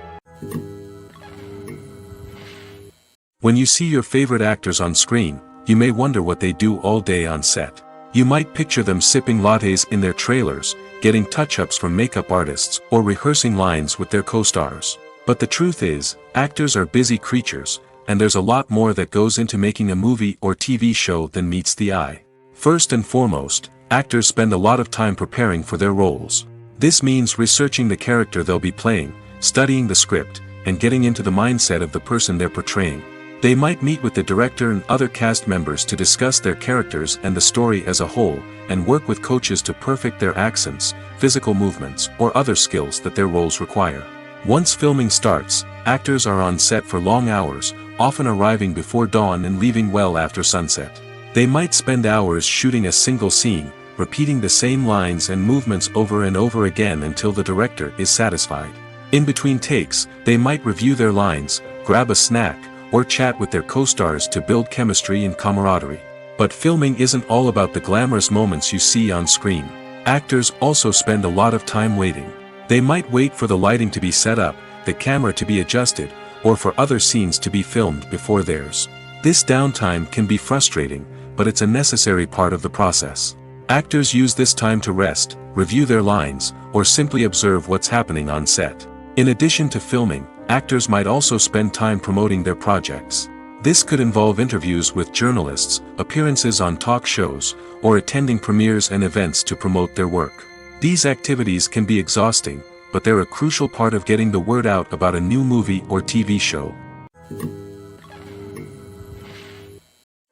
Speaker 2: When you see your favorite actors on screen, you may wonder what they do all day on set. You might picture them sipping lattes in their trailers, getting touch-ups from makeup artists, or rehearsing lines with their co-stars. But the truth is, actors are busy creatures, and there's a lot more that goes into making a movie or TV show than meets the eye. First and foremost, actors spend a lot of time preparing for their roles. This means researching the character they'll be playing, studying the script, and getting into the mindset of the person they're portraying. They might meet with the director and other cast members to discuss their characters and the story as a whole, and work with coaches to perfect their accents, physical movements, or other skills that their roles require. Once filming starts, actors are on set for long hours, often arriving before dawn and leaving well after sunset. They might spend hours shooting a single scene, repeating the same lines and movements over and over again until the director is satisfied. In between takes, they might review their lines, grab a snack, or chat with their co-stars to build chemistry and camaraderie. But filming isn't all about the glamorous moments you see on screen. Actors also spend a lot of time waiting. They might wait for the lighting to be set up, the camera to be adjusted, or for other scenes to be filmed before theirs. This downtime can be frustrating, but it's a necessary part of the process. Actors use this time to rest, review their lines, or simply observe what's happening on set. In addition to filming, actors might also spend time promoting their projects. This could involve interviews with journalists, appearances on talk shows, or attending premieres and events to promote their work. These activities can be exhausting, but they're a crucial part of getting the word out about a new movie or TV show.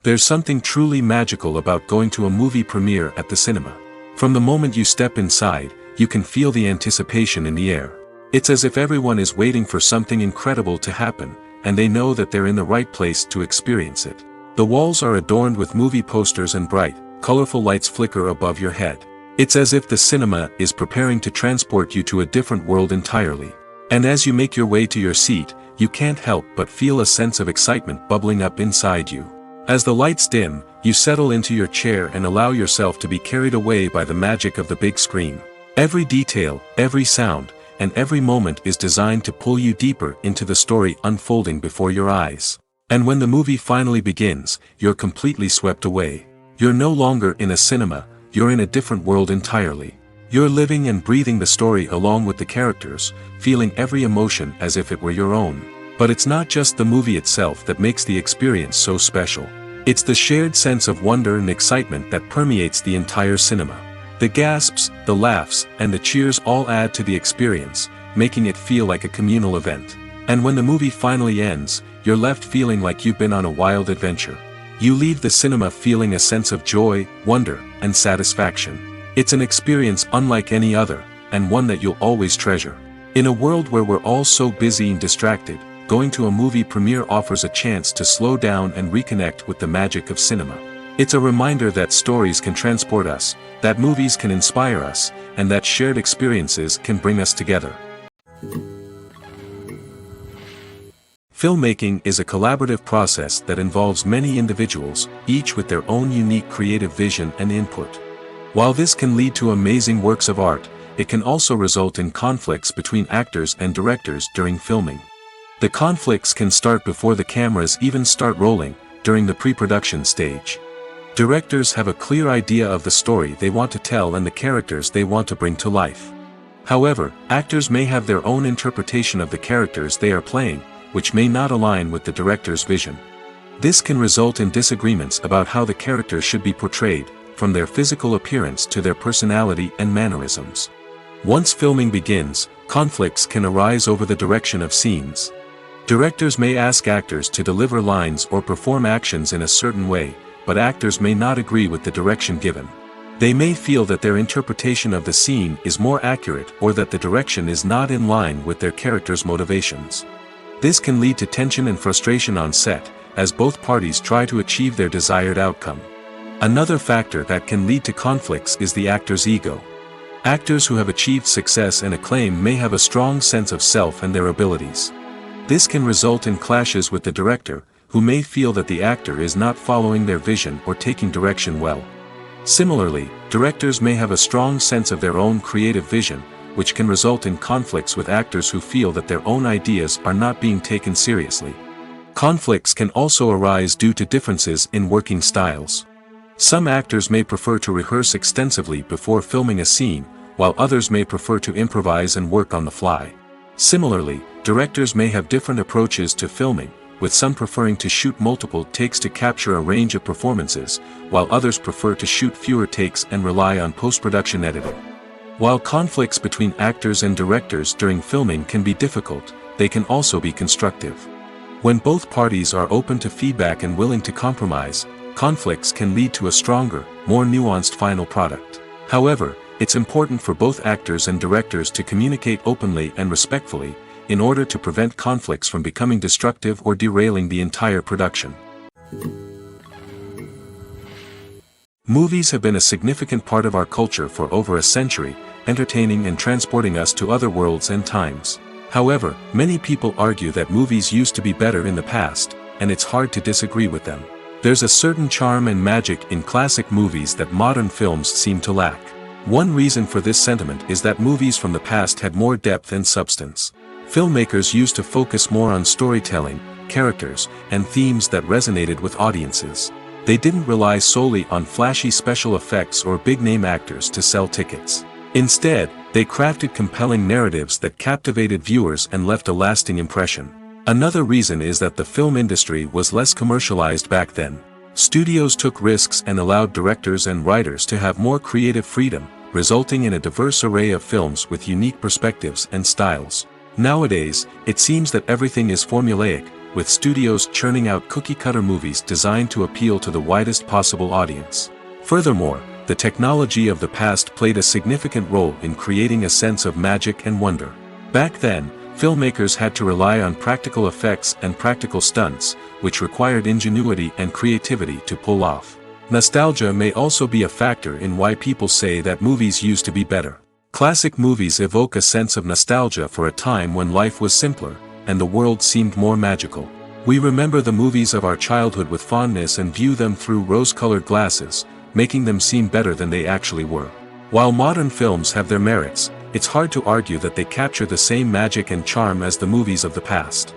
Speaker 2: There's something truly magical about going to a movie premiere at the cinema. From the moment you step inside, you can feel the anticipation in the air. It's as if everyone is waiting for something incredible to happen, and they know that they're in the right place to experience it. The walls are adorned with movie posters and bright, colorful lights flicker above your head. It's as if the cinema is preparing to transport you to a different world entirely. And as you make your way to your seat, you can't help but feel a sense of excitement bubbling up inside you. As the lights dim, you settle into your chair and allow yourself to be carried away by the magic of the big screen. Every detail, every sound, and every moment is designed to pull you deeper into the story unfolding before your eyes. And when the movie finally begins, you're completely swept away. You're no longer in a cinema, you're in a different world entirely. You're living and breathing the story along with the characters, feeling every emotion as if it were your own. But it's not just the movie itself that makes the experience so special. It's the shared sense of wonder and excitement that permeates the entire cinema. The gasps, the laughs, and the cheers all add to the experience, making it feel like a communal event. And when the movie finally ends, you're left feeling like you've been on a wild adventure. You leave the cinema feeling a sense of joy, wonder, and satisfaction. It's an experience unlike any other, and one that you'll always treasure. In a world where we're all so busy and distracted, going to a movie premiere offers a chance to slow down and reconnect with the magic of cinema. It's a reminder that stories can transport us, that movies can inspire us, and that shared experiences can bring us together. Filmmaking is a collaborative process that involves many individuals, each with their own unique creative vision and input. While this can lead to amazing works of art, it can also result in conflicts between actors and directors during filming. The conflicts can start before the cameras even start rolling, during the pre-production stage. Directors have a clear idea of the story they want to tell and the characters they want to bring to life. However, actors may have their own interpretation of the characters they are playing, which may not align with the director's vision. This can result in disagreements about how the characters should be portrayed, from their physical appearance to their personality and mannerisms. Once filming begins, conflicts can arise over the direction of scenes. Directors may ask actors to deliver lines or perform actions in a certain way, but actors may not agree with the direction given. They may feel that their interpretation of the scene is more accurate or that the direction is not in line with their character's motivations. This can lead to tension and frustration on set, as both parties try to achieve their desired outcome. Another factor that can lead to conflicts is the actor's ego. Actors who have achieved success and acclaim may have a strong sense of self and their abilities. This can result in clashes with the director, who may feel that the actor is not following their vision or taking direction well. Similarly, directors may have a strong sense of their own creative vision, which can result in conflicts with actors who feel that their own ideas are not being taken seriously. Conflicts can also arise due to differences in working styles. Some actors may prefer to rehearse extensively before filming a scene, while others may prefer to improvise and work on the fly. Similarly, directors may have different approaches to filming, with some preferring to shoot multiple takes to capture a range of performances, while others prefer to shoot fewer takes and rely on post-production editing. While conflicts between actors and directors during filming can be difficult, they can also be constructive. When both parties are open to feedback and willing to compromise, conflicts can lead to a stronger, more nuanced final product. However, it's important for both actors and directors to communicate openly and respectfully, in order to prevent conflicts from becoming destructive or derailing the entire production. Movies have been a significant part of our culture for over a century, entertaining and transporting us to other worlds and times. However, many people argue that movies used to be better in the past, and it's hard to disagree with them. There's a certain charm and magic in classic movies that modern films seem to lack. One reason for this sentiment is that movies from the past had more depth and substance. Filmmakers used to focus more on storytelling, characters, and themes that resonated with audiences. They didn't rely solely on flashy special effects or big-name actors to sell tickets. Instead, they crafted compelling narratives that captivated viewers and left a lasting impression. Another reason is that the film industry was less commercialized back then. Studios took risks and allowed directors and writers to have more creative freedom, resulting in a diverse array of films with unique perspectives and styles. Nowadays, it seems that everything is formulaic, with studios churning out cookie-cutter movies designed to appeal to the widest possible audience. Furthermore, the technology of the past played a significant role in creating a sense of magic and wonder. Back then, filmmakers had to rely on practical effects and practical stunts, which required ingenuity and creativity to pull off. Nostalgia may also be a factor in why people say that movies used to be better. Classic movies evoke a sense of nostalgia for a time when life was simpler, and the world seemed more magical. We remember the movies of our childhood with fondness and view them through rose-colored glasses, making them seem better than they actually were. While modern films have their merits, it's hard to argue that they capture the same magic and charm as the movies of the past.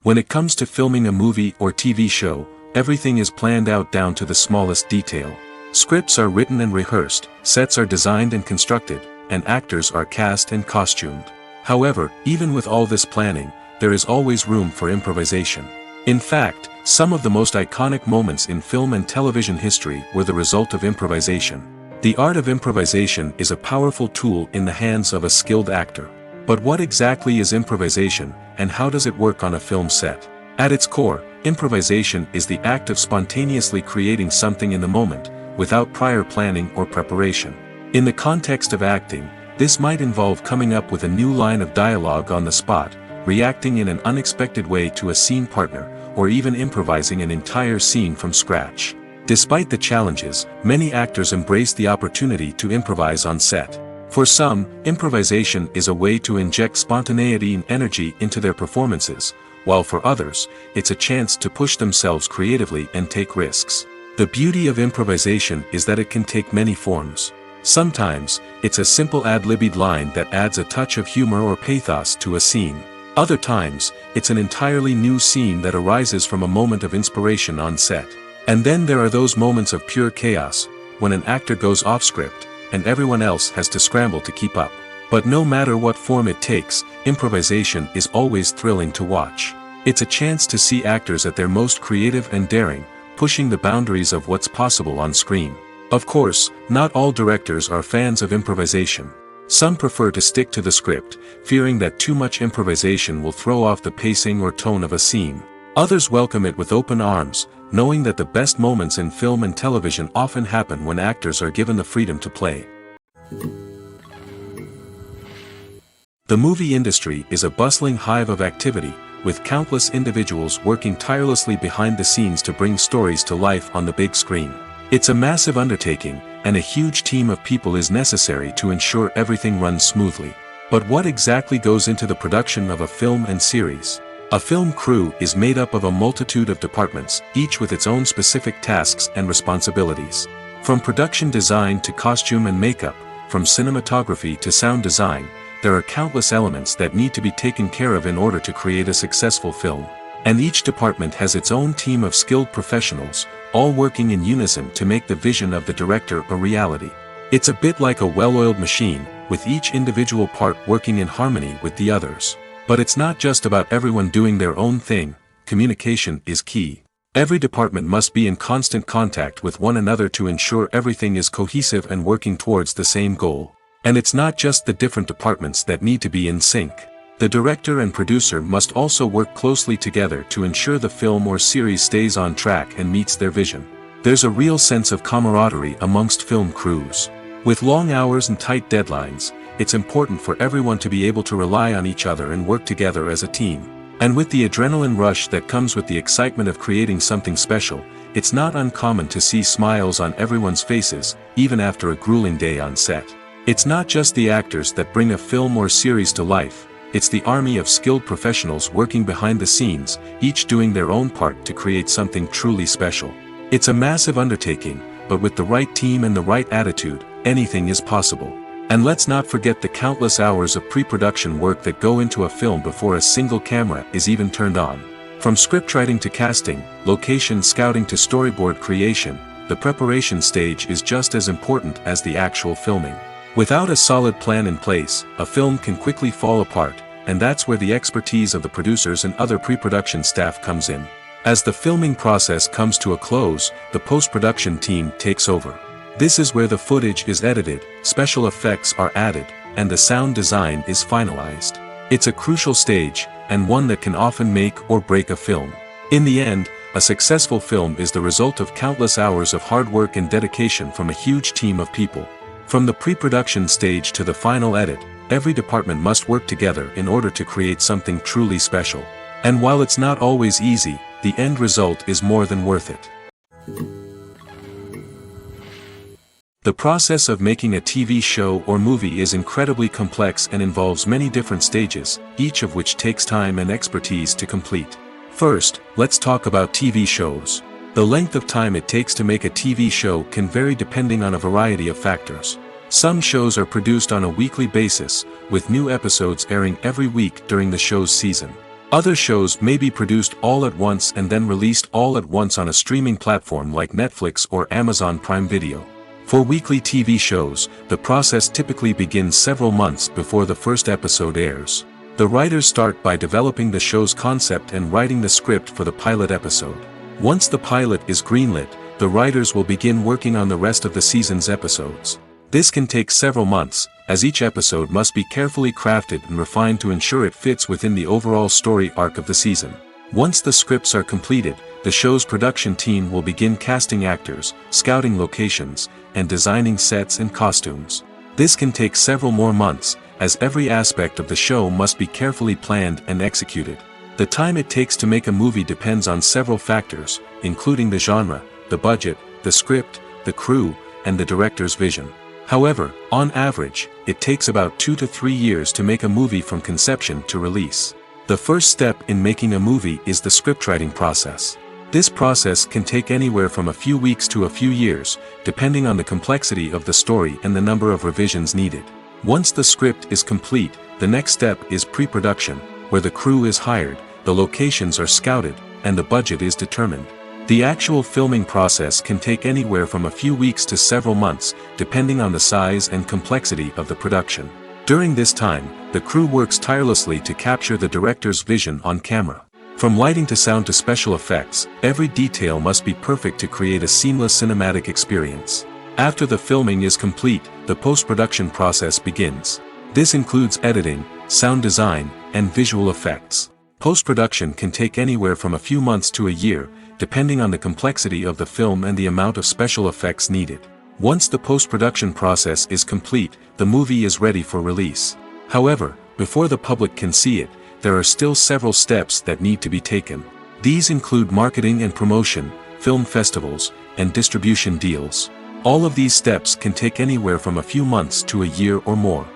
Speaker 2: When it comes to filming a movie or TV show, everything is planned out down to the smallest detail. Scripts are written and rehearsed, sets are designed and constructed, and actors are cast and costumed. However, even with all this planning, there is always room for improvisation. In fact, some of the most iconic moments in film and television history were the result of improvisation. The art of improvisation is a powerful tool in the hands of a skilled actor. But what exactly is improvisation, and how does it work on a film set? At its core, improvisation is the act of spontaneously creating something in the moment, without prior planning or preparation. In the context of acting, this might involve coming up with a new line of dialogue on the spot, reacting in an unexpected way to a scene partner, or even improvising an entire scene from scratch. Despite the challenges, many actors embrace the opportunity to improvise on set. For some, improvisation is a way to inject spontaneity and energy into their performances, while for others, it's a chance to push themselves creatively and take risks. The beauty of improvisation is that it can take many forms. Sometimes, it's a simple ad-libbed line that adds a touch of humor or pathos to a scene. Other times, it's an entirely new scene that arises from a moment of inspiration on set. And then there are those moments of pure chaos, when an actor goes off script, and everyone else has to scramble to keep up. But no matter what form it takes, improvisation is always thrilling to watch. It's a chance to see actors at their most creative and daring, pushing the boundaries of what's possible on screen. Of course, not all directors are fans of improvisation. Some prefer to stick to the script, fearing that too much improvisation will throw off the pacing or tone of a scene. Others welcome it with open arms, knowing that the best moments in film and television often happen when actors are given the freedom to play. The movie industry is a bustling hive of activity, with countless individuals working tirelessly behind the scenes to bring stories to life on the big screen. It's a massive undertaking, and a huge team of people is necessary to ensure everything runs smoothly. But what exactly goes into the production of a film and series? A film crew is made up of a multitude of departments, each with its own specific tasks and responsibilities. From production design to costume and makeup, from cinematography to sound design, there are countless elements that need to be taken care of in order to create a successful film. And each department has its own team of skilled professionals, all working in unison to make the vision of the director a reality. It's a bit like a well-oiled machine, with each individual part working in harmony with the others. But it's not just about everyone doing their own thing. Communication is key. Every department must be in constant contact with one another to ensure everything is cohesive and working towards the same goal. And it's not just the different departments that need to be in sync. The director and producer must also work closely together to ensure the film or series stays on track and meets their vision. There's a real sense of camaraderie amongst film crews. With long hours and tight deadlines, it's important for everyone to be able to rely on each other and work together as a team. And with the adrenaline rush that comes with the excitement of creating something special, it's not uncommon to see smiles on everyone's faces, even after a grueling day on set. It's not just the actors that bring a film or series to life, it's the army of skilled professionals working behind the scenes, each doing their own part to create something truly special. It's a massive undertaking, but with the right team and the right attitude, anything is possible. And let's not forget the countless hours of pre-production work that go into a film before a single camera is even turned on. From scriptwriting to casting, location scouting to storyboard creation, the preparation stage is just as important as the actual filming. Without a solid plan in place, a film can quickly fall apart, and that's where the expertise of the producers and other pre-production staff comes in. As the filming process comes to a close, the post-production team takes over. This is where the footage is edited, special effects are added, and the sound design is finalized. It's a crucial stage, and one that can often make or break a film. In the end, a successful film is the result of countless hours of hard work and dedication from a huge team of people. From the pre-production stage to the final edit, every department must work together in order to create something truly special. And while it's not always easy, the end result is more than worth it. The process of making a TV show or movie is incredibly complex and involves many different stages, each of which takes time and expertise to complete. First, let's talk about TV shows. The length of time it takes to make a TV show can vary depending on a variety of factors. Some shows are produced on a weekly basis, with new episodes airing every week during the show's season. Other shows may be produced all at once and then released all at once on a streaming platform like Netflix or Amazon Prime Video. For weekly TV shows, the process typically begins several months before the first episode airs. The writers start by developing the show's concept and writing the script for the pilot episode. Once the pilot is greenlit, the writers will begin working on the rest of the season's episodes. This can take several months, as each episode must be carefully crafted and refined to ensure it fits within the overall story arc of the season. Once the scripts are completed, the show's production team will begin casting actors, scouting locations, and designing sets and costumes. This can take several more months, as every aspect of the show must be carefully planned and executed. The time it takes to make a movie depends on several factors, including the genre, the budget, the script, the crew, and the director's vision. However, on average, it takes about 2 to 3 years to make a movie from conception to release. The first step in making a movie is the scriptwriting process. This process can take anywhere from a few weeks to a few years, depending on the complexity of the story and the number of revisions needed. Once the script is complete, the next step is pre-production, where the crew is hired, the locations are scouted, and the budget is determined. The actual filming process can take anywhere from a few weeks to several months, depending on the size and complexity of the production. During this time, the crew works tirelessly to capture the director's vision on camera. From lighting to sound to special effects, every detail must be perfect to create a seamless cinematic experience. After the filming is complete, the post-production process begins. This includes editing, sound design, and visual effects. Post-production can take anywhere from a few months to a year, depending on the complexity of the film and the amount of special effects needed. Once the post-production process is complete, the movie is ready for release. However, before the public can see it, there are still several steps that need to be taken. These include marketing and promotion, film festivals, and distribution deals. All of these steps can take anywhere from a few months to a year or more.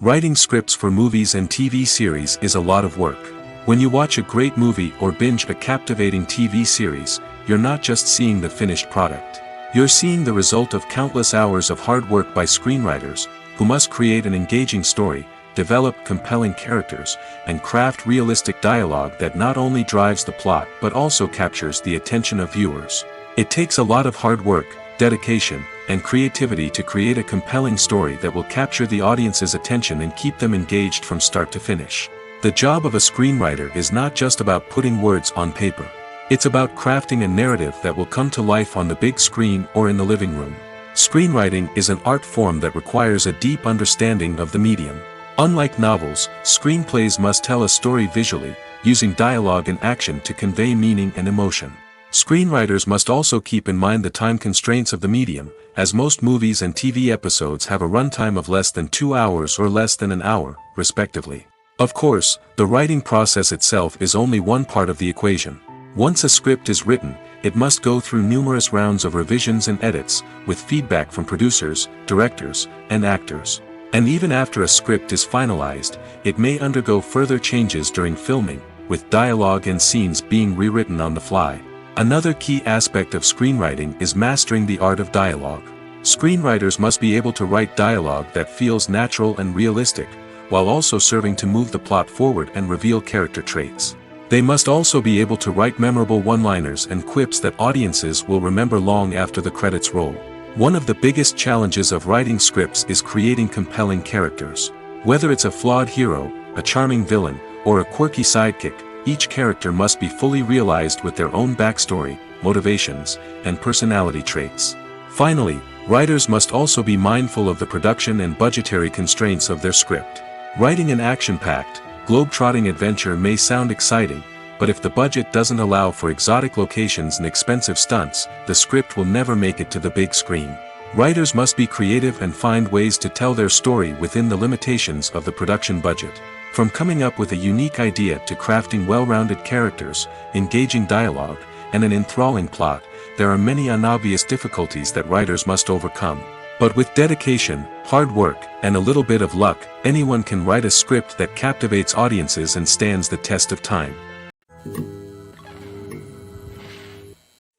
Speaker 2: Writing scripts for movies and TV series is a lot of work. When you watch a great movie or binge a captivating TV series, you're not just seeing the finished product. You're seeing the result of countless hours of hard work by screenwriters, who must create an engaging story, develop compelling characters, and craft realistic dialogue that not only drives the plot but also captures the attention of viewers. It takes a lot of hard work, dedication, and creativity to create a compelling story that will capture the audience's attention and keep them engaged from start to finish. The job of a screenwriter is not just about putting words on paper. It's about crafting a narrative that will come to life on the big screen or in the living room. Screenwriting is an art form that requires a deep understanding of the medium. Unlike novels, screenplays must tell a story visually, using dialogue and action to convey meaning and emotion. Screenwriters must also keep in mind the time constraints of the medium, as most movies and TV episodes have a runtime of less than 2 hours or less than an hour, respectively. Of course, the writing process itself is only one part of the equation. Once a script is written, it must go through numerous rounds of revisions and edits, with feedback from producers, directors, and actors. And even after a script is finalized, it may undergo further changes during filming, with dialogue and scenes being rewritten on the fly. Another key aspect of screenwriting is mastering the art of dialogue. Screenwriters must be able to write dialogue that feels natural and realistic, while also serving to move the plot forward and reveal character traits. They must also be able to write memorable one-liners and quips that audiences will remember long after the credits roll. One of the biggest challenges of writing scripts is creating compelling characters. Whether it's a flawed hero, a charming villain, or a quirky sidekick, each character must be fully realized with their own backstory, motivations, and personality traits. Finally, writers must also be mindful of the production and budgetary constraints of their script. Writing an action-packed, globe-trotting adventure may sound exciting, but if the budget doesn't allow for exotic locations and expensive stunts, the script will never make it to the big screen. Writers must be creative and find ways to tell their story within the limitations of the production budget. From coming up with a unique idea to crafting well-rounded characters, engaging dialogue, and an enthralling plot, there are many unobvious difficulties that writers must overcome. But with dedication, hard work, and a little bit of luck, anyone can write a script that captivates audiences and stands the test of time.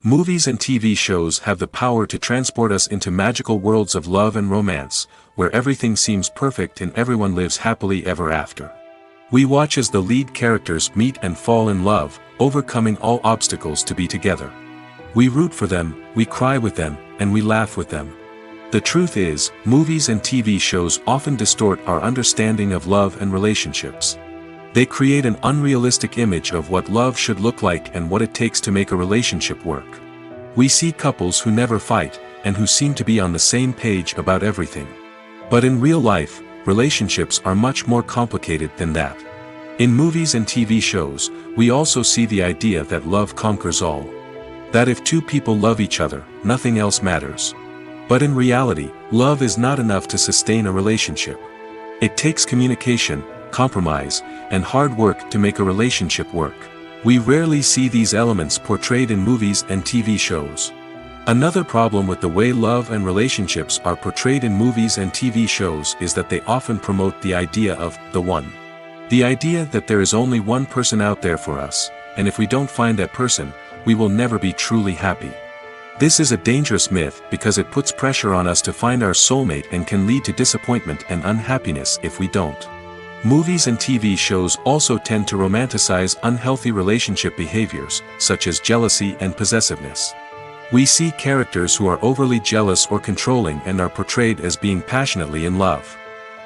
Speaker 2: Movies and TV shows have the power to transport us into magical worlds of love and romance, where everything seems perfect and everyone lives happily ever after. We watch as the lead characters meet and fall in love, overcoming all obstacles to be together. We root for them, we cry with them, and we laugh with them. The truth is, movies and TV shows often distort our understanding of love and relationships. They create an unrealistic image of what love should look like and what it takes to make a relationship work. We see couples who never fight, and who seem to be on the same page about everything. But in real life, relationships are much more complicated than that. In movies and TV shows, we also see the idea that love conquers all. That if two people love each other, nothing else matters. But in reality, love is not enough to sustain a relationship. It takes communication, compromise, and hard work to make a relationship work. We rarely see these elements portrayed in movies and TV shows. Another problem with the way love and relationships are portrayed in movies and TV shows is that they often promote the idea of the one. The idea that there is only one person out there for us, and if we don't find that person, we will never be truly happy. This is a dangerous myth because it puts pressure on us to find our soulmate and can lead to disappointment and unhappiness if we don't. Movies and TV shows also tend to romanticize unhealthy relationship behaviors, such as jealousy and possessiveness. We see characters who are overly jealous or controlling and are portrayed as being passionately in love.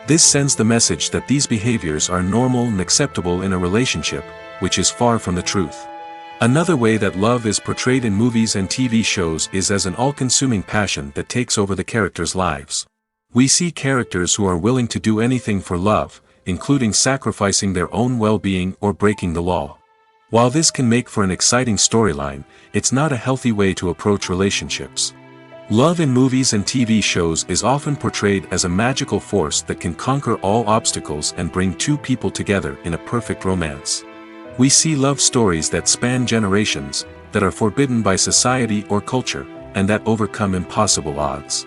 Speaker 2: This sends the message that these behaviors are normal and acceptable in a relationship, which is far from the truth. Another way that love is portrayed in movies and TV shows is as an all-consuming passion that takes over the characters' lives. We see characters who are willing to do anything for love, including sacrificing their own well-being or breaking the law. While this can make for an exciting storyline, it's not a healthy way to approach relationships. Love in movies and TV shows is often portrayed as a magical force that can conquer all obstacles and bring two people together in a perfect romance. We see love stories that span generations, that are forbidden by society or culture, and that overcome impossible odds.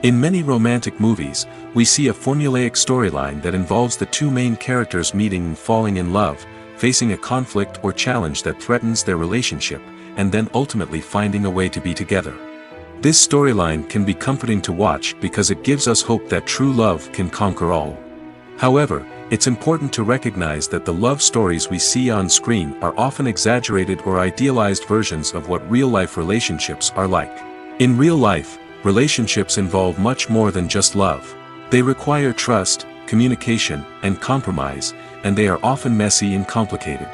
Speaker 2: In many romantic movies, we see a formulaic storyline that involves the two main characters meeting and falling in love, facing a conflict or challenge that threatens their relationship, and then ultimately finding a way to be together. This storyline can be comforting to watch because it gives us hope that true love can conquer all. However, it's important to recognize that the love stories we see on screen are often exaggerated or idealized versions of what real-life relationships are like. In real life, relationships involve much more than just love. They require trust, communication, and compromise, and they are often messy and complicated.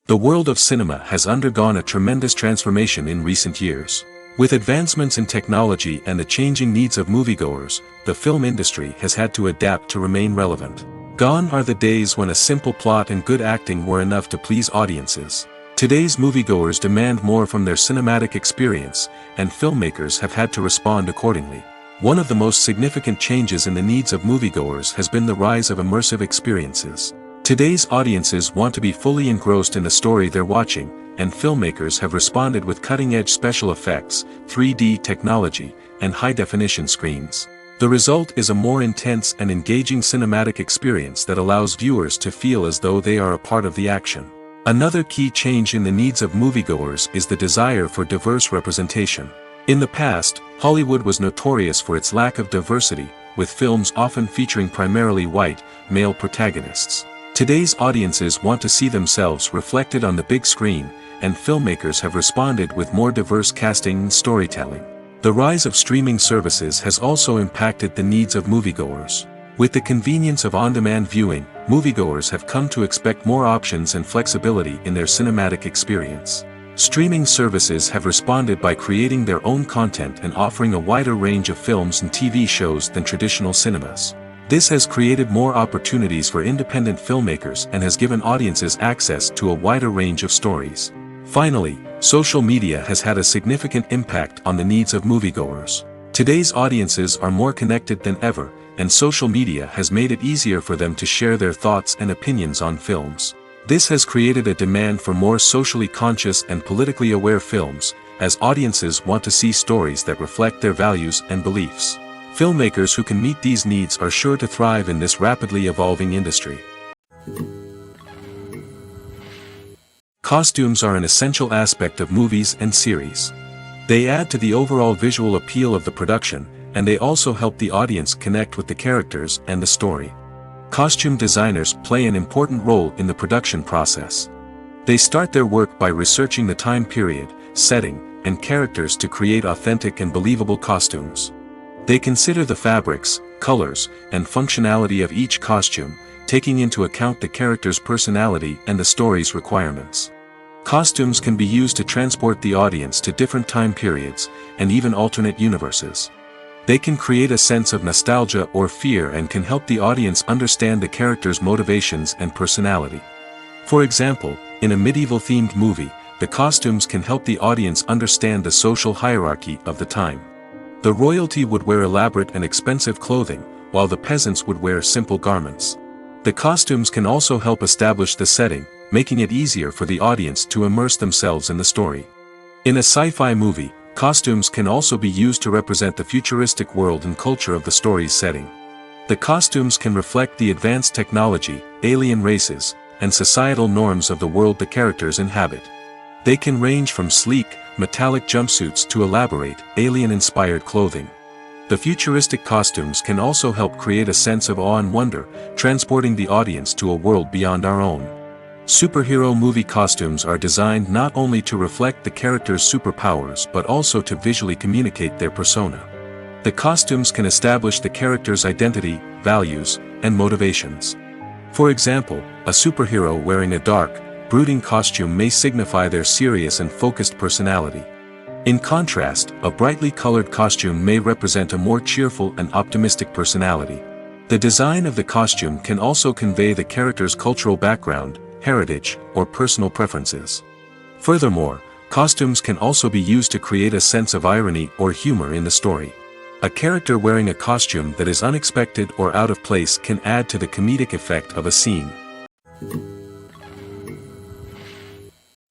Speaker 2: The world of cinema has undergone a tremendous transformation in recent years. With advancements in technology and the changing needs of moviegoers, the film industry has had to adapt to remain relevant. Gone are the days when a simple plot and good acting were enough to please audiences. Today's moviegoers demand more from their cinematic experience, and filmmakers have had to respond accordingly. One of the most significant changes in the needs of moviegoers has been the rise of immersive experiences. Today's audiences want to be fully engrossed in the story they're watching, and filmmakers have responded with cutting-edge special effects, 3D technology, and high-definition screens. The result is a more intense and engaging cinematic experience that allows viewers to feel as though they are a part of the action. Another key change in the needs of moviegoers is the desire for diverse representation. In the past, Hollywood was notorious for its lack of diversity, with films often featuring primarily white, male protagonists. Today's audiences want to see themselves reflected on the big screen, and filmmakers have responded with more diverse casting and storytelling. The rise of streaming services has also impacted the needs of moviegoers. With the convenience of on-demand viewing, moviegoers have come to expect more options and flexibility in their cinematic experience. Streaming services have responded by creating their own content and offering a wider range of films and TV shows than traditional cinemas. This has created more opportunities for independent filmmakers and has given audiences access to a wider range of stories. Finally, social media has had a significant impact on the needs of moviegoers. Today's audiences are more connected than ever, and social media has made it easier for them to share their thoughts and opinions on films. This has created a demand for more socially conscious and politically aware films, as audiences want to see stories that reflect their values and beliefs. Filmmakers who can meet these needs are sure to thrive in this rapidly evolving industry. Costumes are an essential aspect of movies and series. They add to the overall visual appeal of the production, and they also help the audience connect with the characters and the story. Costume designers play an important role in the production process. They start their work by researching the time period, setting, and characters to create authentic and believable costumes. They consider the fabrics, colors, and functionality of each costume, taking into account the character's personality and the story's requirements. Costumes can be used to transport the audience to different time periods, and even alternate universes. They can create a sense of nostalgia or fear and can help the audience understand the character's motivations and personality. For example, in a medieval-themed movie, the costumes can help the audience understand the social hierarchy of the time. The royalty would wear elaborate and expensive clothing, while the peasants would wear simple garments. The costumes can also help establish the setting, making it easier for the audience to immerse themselves in the story. In a sci-fi movie, costumes can also be used to represent the futuristic world and culture of the story's setting. The costumes can reflect the advanced technology, alien races, and societal norms of the world the characters inhabit. They can range from sleek, metallic jumpsuits to elaborate, alien-inspired clothing. The futuristic costumes can also help create a sense of awe and wonder, transporting the audience to a world beyond our own. Superhero movie costumes are designed not only to reflect the character's superpowers but also to visually communicate their persona. The costumes can establish the character's identity, values, and motivations. For example, a superhero wearing a dark, brooding costume may signify their serious and focused personality. In contrast, a brightly colored costume may represent a more cheerful and optimistic personality. The design of the costume can also convey the character's cultural background, heritage, or personal preferences. Furthermore, costumes can also be used to create a sense of irony or humor in the story. A character wearing a costume that is unexpected or out of place can add to the comedic effect of a scene.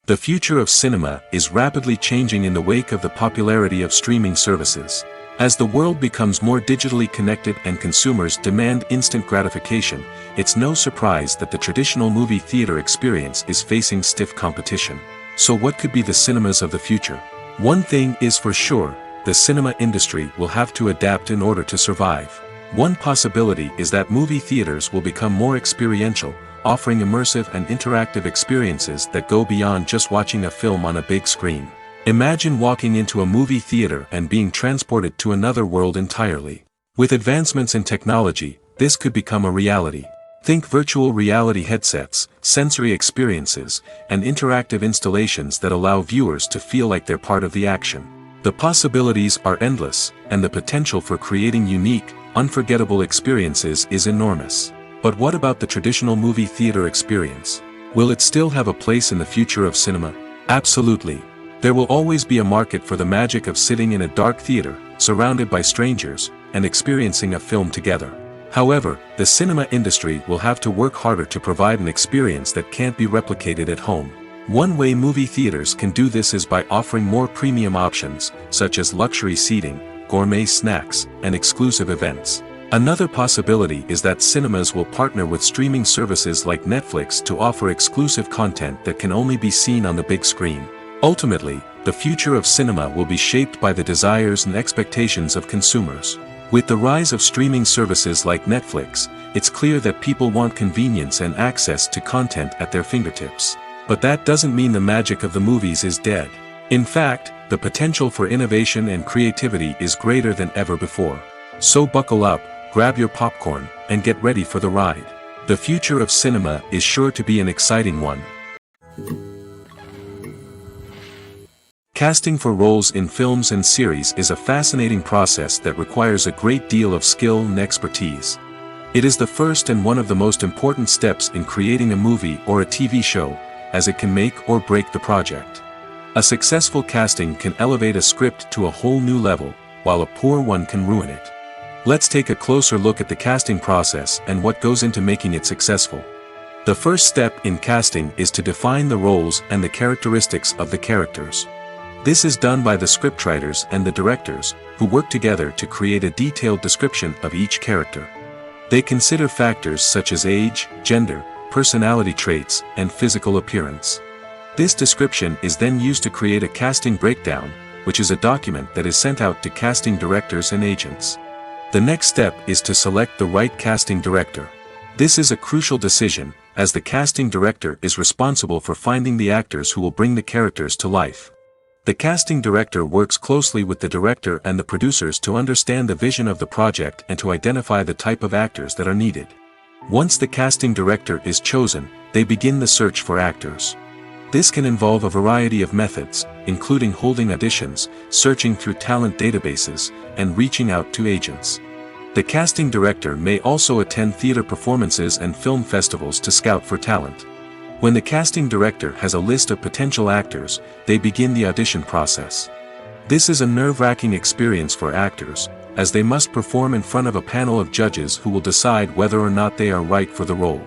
Speaker 2: The future of cinema is rapidly changing in the wake of the popularity of streaming services. As the world becomes more digitally connected and consumers demand instant gratification, it's no surprise that the traditional movie theater experience is facing stiff competition. So what could be the cinemas of the future? One thing is for sure, the cinema industry will have to adapt in order to survive. One possibility is that movie theaters will become more experiential, offering immersive and interactive experiences that go beyond just watching a film on a big screen. Imagine walking into a movie theater and being transported to another world entirely. With advancements in technology, this could become a reality. Think virtual reality headsets, sensory experiences, and interactive installations that allow viewers to feel like they're part of the action. The possibilities are endless, and the potential for creating unique, unforgettable experiences is enormous. But what about the traditional movie theater experience? Will it still have a place in the future of cinema? Absolutely. There will always be a market for the magic of sitting in a dark theater, surrounded by strangers, and experiencing a film together. However, the cinema industry will have to work harder to provide an experience that can't be replicated at home. One way movie theaters can do this is by offering more premium options, such as luxury seating, gourmet snacks, and exclusive events. Another possibility is that cinemas will partner with streaming services like Netflix to offer exclusive content that can only be seen on the big screen. Ultimately, the future of cinema will be shaped by the desires and expectations of consumers. With the rise of streaming services like Netflix, it's clear that people want convenience and access to content at their fingertips. But that doesn't mean the magic of the movies is dead. In fact, the potential for innovation and creativity is greater than ever before. So buckle up, grab your popcorn, and get ready for the ride. The future of cinema is sure to be an exciting one. Casting for roles in films and series is a fascinating process that requires a great deal of skill and expertise. It is the first and one of the most important steps in creating a movie or a TV show, as it can make or break the project. A successful casting can elevate a script to a whole new level, while a poor one can ruin it. Let's take a closer look at the casting process and what goes into making it successful. The first step in casting is to define the roles and the characteristics of the characters. This is done by the scriptwriters and the directors, who work together to create a detailed description of each character. They consider factors such as age, gender, personality traits, and physical appearance. This description is then used to create a casting breakdown, which is a document that is sent out to casting directors and agents. The next step is to select the right casting director. This is a crucial decision, as the casting director is responsible for finding the actors who will bring the characters to life. The casting director works closely with the director and the producers to understand the vision of the project and to identify the type of actors that are needed. Once the casting director is chosen, they begin the search for actors. This can involve a variety of methods, including holding auditions, searching through talent databases, and reaching out to agents. The casting director may also attend theater performances and film festivals to scout for talent. When the casting director has a list of potential actors, they begin the audition process. This is a nerve-wracking experience for actors, as they must perform in front of a panel of judges who will decide whether or not they are right for the role.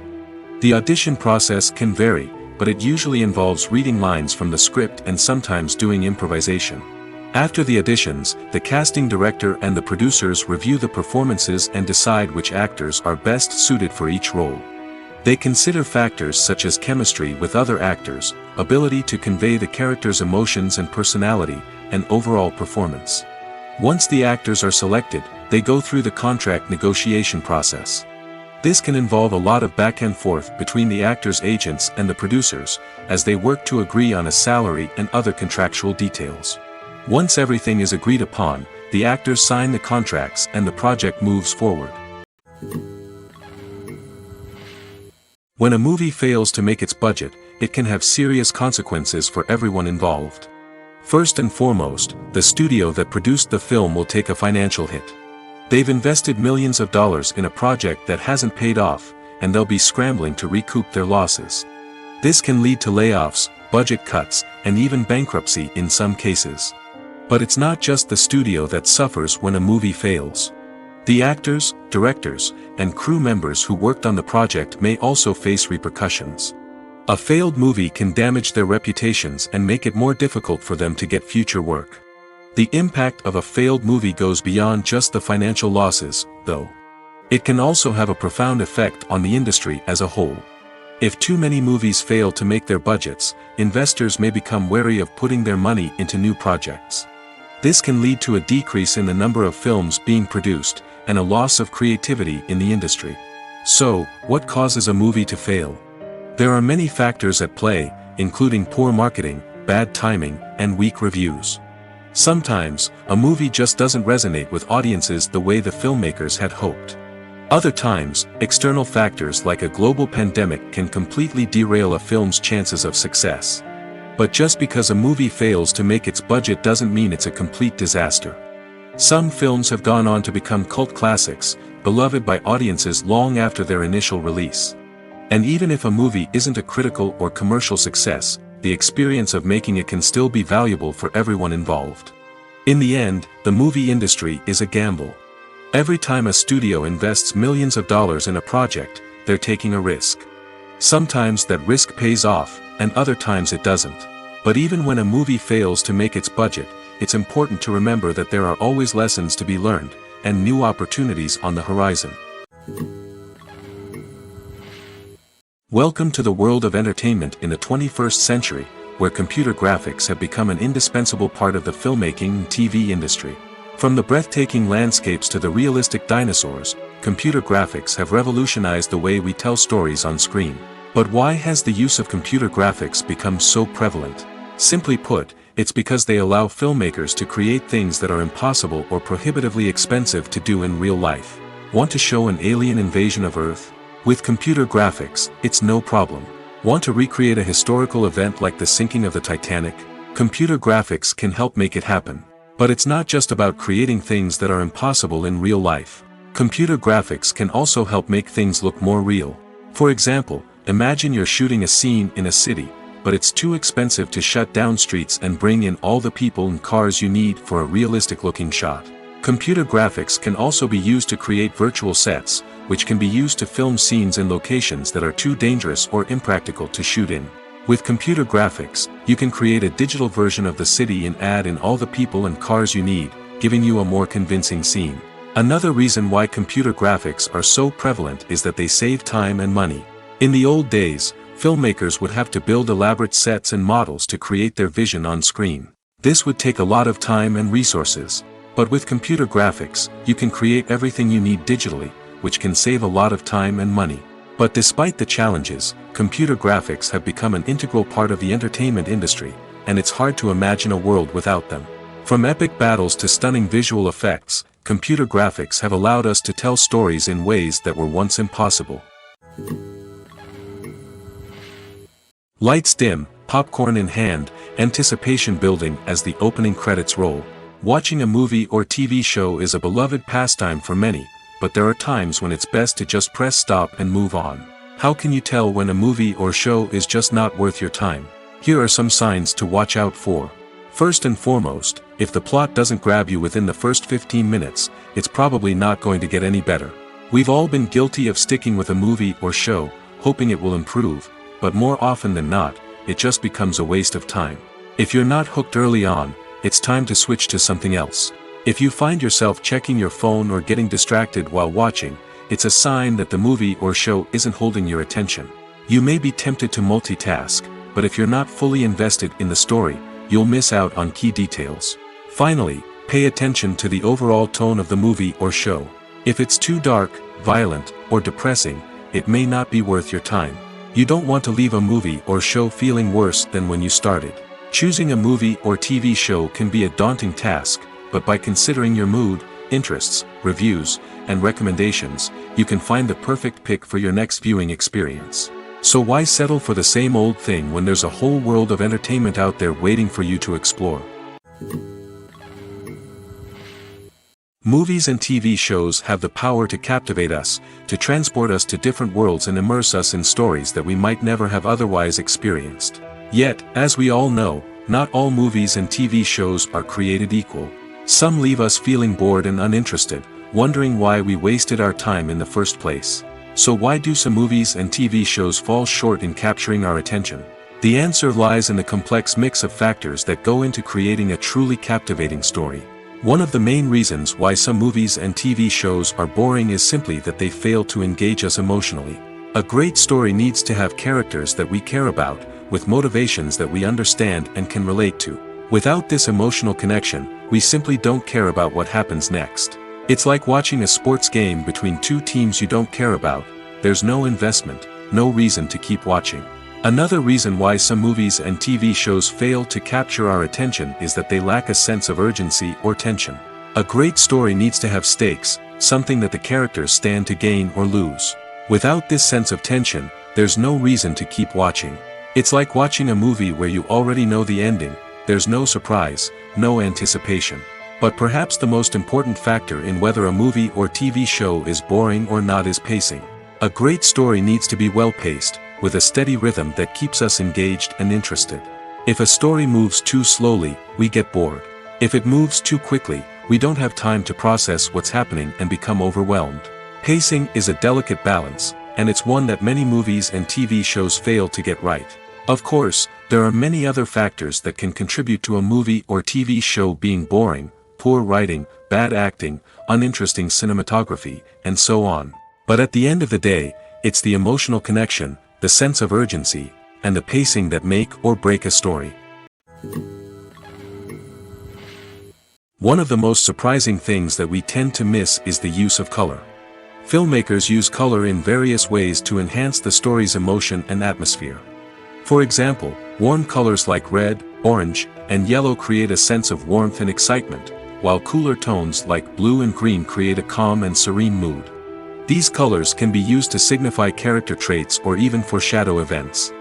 Speaker 2: The audition process can vary, but it usually involves reading lines from the script and sometimes doing improvisation. After the auditions, the casting director and the producers review the performances and decide which actors are best suited for each role. They consider factors such as chemistry with other actors, ability to convey the character's emotions and personality, and overall performance. Once the actors are selected, they go through the contract negotiation process. This can involve a lot of back and forth between the actors' agents and the producers, as they work to agree on a salary and other contractual details. Once everything is agreed upon, the actors sign the contracts and the project moves forward. When a movie fails to make its budget, it can have serious consequences for everyone involved. First and foremost, the studio that produced the film will take a financial hit. They've invested millions of dollars in a project that hasn't paid off, and they'll be scrambling to recoup their losses. This can lead to layoffs, budget cuts, and even bankruptcy in some cases. But it's not just the studio that suffers when a movie fails. The actors, directors, and crew members who worked on the project may also face repercussions. A failed movie can damage their reputations and make it more difficult for them to get future work. The impact of a failed movie goes beyond just the financial losses, though. It can also have a profound effect on the industry as a whole. If too many movies fail to make their budgets, investors may become wary of putting their money into new projects. This can lead to a decrease in the number of films being produced, and a loss of creativity in the industry. So, what causes a movie to fail? There are many factors at play, including poor marketing, bad timing, and weak reviews. Sometimes, a movie just doesn't resonate with audiences the way the filmmakers had hoped. Other times, external factors like a global pandemic can completely derail a film's chances of success. But just because a movie fails to make its budget doesn't mean it's a complete disaster. Some films have gone on to become cult classics, beloved by audiences long after their initial release. And even if a movie isn't a critical or commercial success, the experience of making it can still be valuable for everyone involved. In the end, the movie industry is a gamble. Every time a studio invests millions of dollars in a project, they're taking a risk. Sometimes that risk pays off, and other times it doesn't. But even when a movie fails to make its budget, it's important to remember that there are always lessons to be learned, and new opportunities on the horizon. Welcome to the world of entertainment in the 21st century, where computer graphics have become an indispensable part of the filmmaking and TV industry. From the breathtaking landscapes to the realistic dinosaurs, computer graphics have revolutionized the way we tell stories on screen. But why has the use of computer graphics become so prevalent? Simply put, it's because they allow filmmakers to create things that are impossible or prohibitively expensive to do in real life. Want to show an alien invasion of Earth? With computer graphics, it's no problem. Want to recreate a historical event like the sinking of the Titanic? Computer graphics can help make it happen. But it's not just about creating things that are impossible in real life. Computer graphics can also help make things look more real. For example, imagine you're shooting a scene in a city, but it's too expensive to shut down streets and bring in all the people and cars you need for a realistic-looking shot. Computer graphics can also be used to create virtual sets, which can be used to film scenes in locations that are too dangerous or impractical to shoot in. With computer graphics, you can create a digital version of the city and add in all the people and cars you need, giving you a more convincing scene. Another reason why computer graphics are so prevalent is that they save time and money. In the old days, filmmakers would have to build elaborate sets and models to create their vision on screen. This would take a lot of time and resources. But with computer graphics, you can create everything you need digitally, which can save a lot of time and money. But despite the challenges, computer graphics have become an integral part of the entertainment industry, and it's hard to imagine a world without them. From epic battles to stunning visual effects, computer graphics have allowed us to tell stories in ways that were once impossible. Lights dim, popcorn in hand, anticipation building as the opening credits roll. Watching a movie or TV show is a beloved pastime for many, but there are times when it's best to just press stop and move on. How can you tell when a movie or show is just not worth your time? Here are some signs to watch out for. First and foremost, if the plot doesn't grab you within the first 15 minutes, it's probably not going to get any better. We've all been guilty of sticking with a movie or show, hoping it will improve, but more often than not, it just becomes a waste of time. If you're not hooked early on, it's time to switch to something else. If you find yourself checking your phone or getting distracted while watching, it's a sign that the movie or show isn't holding your attention. You may be tempted to multitask, but if you're not fully invested in the story, you'll miss out on key details. Finally, pay attention to the overall tone of the movie or show. If it's too dark, violent, or depressing, it may not be worth your time. You don't want to leave a movie or show feeling worse than when you started. Choosing a movie or TV show can be a daunting task, but by considering your mood, interests, reviews, and recommendations, you can find the perfect pick for your next viewing experience. So why settle for the same old thing when there's a whole world of entertainment out there waiting for you to explore? Movies and TV shows have the power to captivate us, to transport us to different worlds and immerse us in stories that we might never have otherwise experienced. Yet, as we all know, not all movies and TV shows are created equal. Some leave us feeling bored and uninterested, wondering why we wasted our time in the first place. So why do some movies and TV shows fall short in capturing our attention? The answer lies in the complex mix of factors that go into creating a truly captivating story. One of the main reasons why some movies and TV shows are boring is simply that they fail to engage us emotionally. A great story needs to have characters that we care about, with motivations that we understand and can relate to. Without this emotional connection, we simply don't care about what happens next. It's like watching a sports game between two teams you don't care about. There's no investment, no reason to keep watching. Another reason why some movies and TV shows fail to capture our attention is that they lack a sense of urgency or tension. A great story needs to have stakes, something that the characters stand to gain or lose. Without this sense of tension, there's no reason to keep watching. It's like watching a movie where you already know the ending. There's no surprise, no anticipation. But perhaps the most important factor in whether a movie or TV show is boring or not is pacing. A great story needs to be well-paced, with a steady rhythm that keeps us engaged and interested. If a story moves too slowly, we get bored. If it moves too quickly, we don't have time to process what's happening and become overwhelmed. Pacing is a delicate balance, and it's one that many movies and TV shows fail to get right. Of course, there are many other factors that can contribute to a movie or TV show being boring: poor writing, bad acting, uninteresting cinematography, and so on. But at the end of the day, it's the emotional connection, the sense of urgency, and the pacing that make or break a story. One of the most surprising things that we tend to miss is the use of color. Filmmakers use color in various ways to enhance the story's emotion and atmosphere. For example, warm colors like red, orange, and yellow create a sense of warmth and excitement, while cooler tones like blue and green create a calm and serene mood. These colors can be used to signify character traits or even foreshadow events.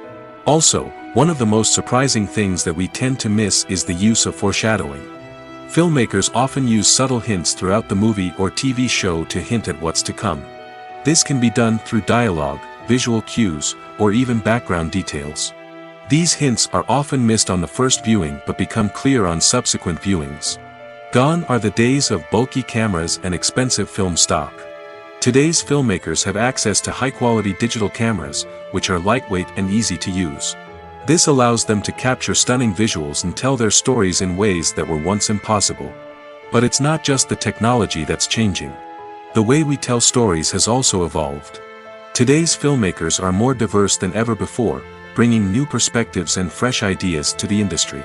Speaker 2: Also, one of the most surprising things that we tend to miss is the use of foreshadowing. Filmmakers often use subtle hints throughout the movie or TV show to hint at what's to come. This can be done through dialogue, visual cues, or even background details. These hints are often missed on the first viewing but become clear on subsequent viewings. Gone are the days of bulky cameras and expensive film stock. Today's filmmakers have access to high-quality digital cameras, which are lightweight and easy to use. This allows them to capture stunning visuals and tell their stories in ways that were once impossible. But it's not just the technology that's changing. The way we tell stories has also evolved. Today's filmmakers are more diverse than ever before, bringing new perspectives and fresh ideas to the industry.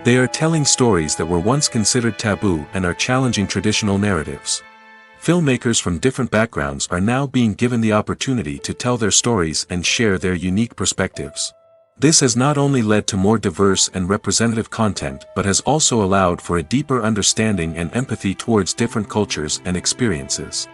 Speaker 2: They are telling stories that were once considered taboo and are challenging traditional narratives. Filmmakers from different backgrounds are now being given the opportunity to tell their stories and share their unique perspectives. This has not only led to more diverse and representative content but has also allowed for a deeper understanding and empathy towards different cultures and experiences.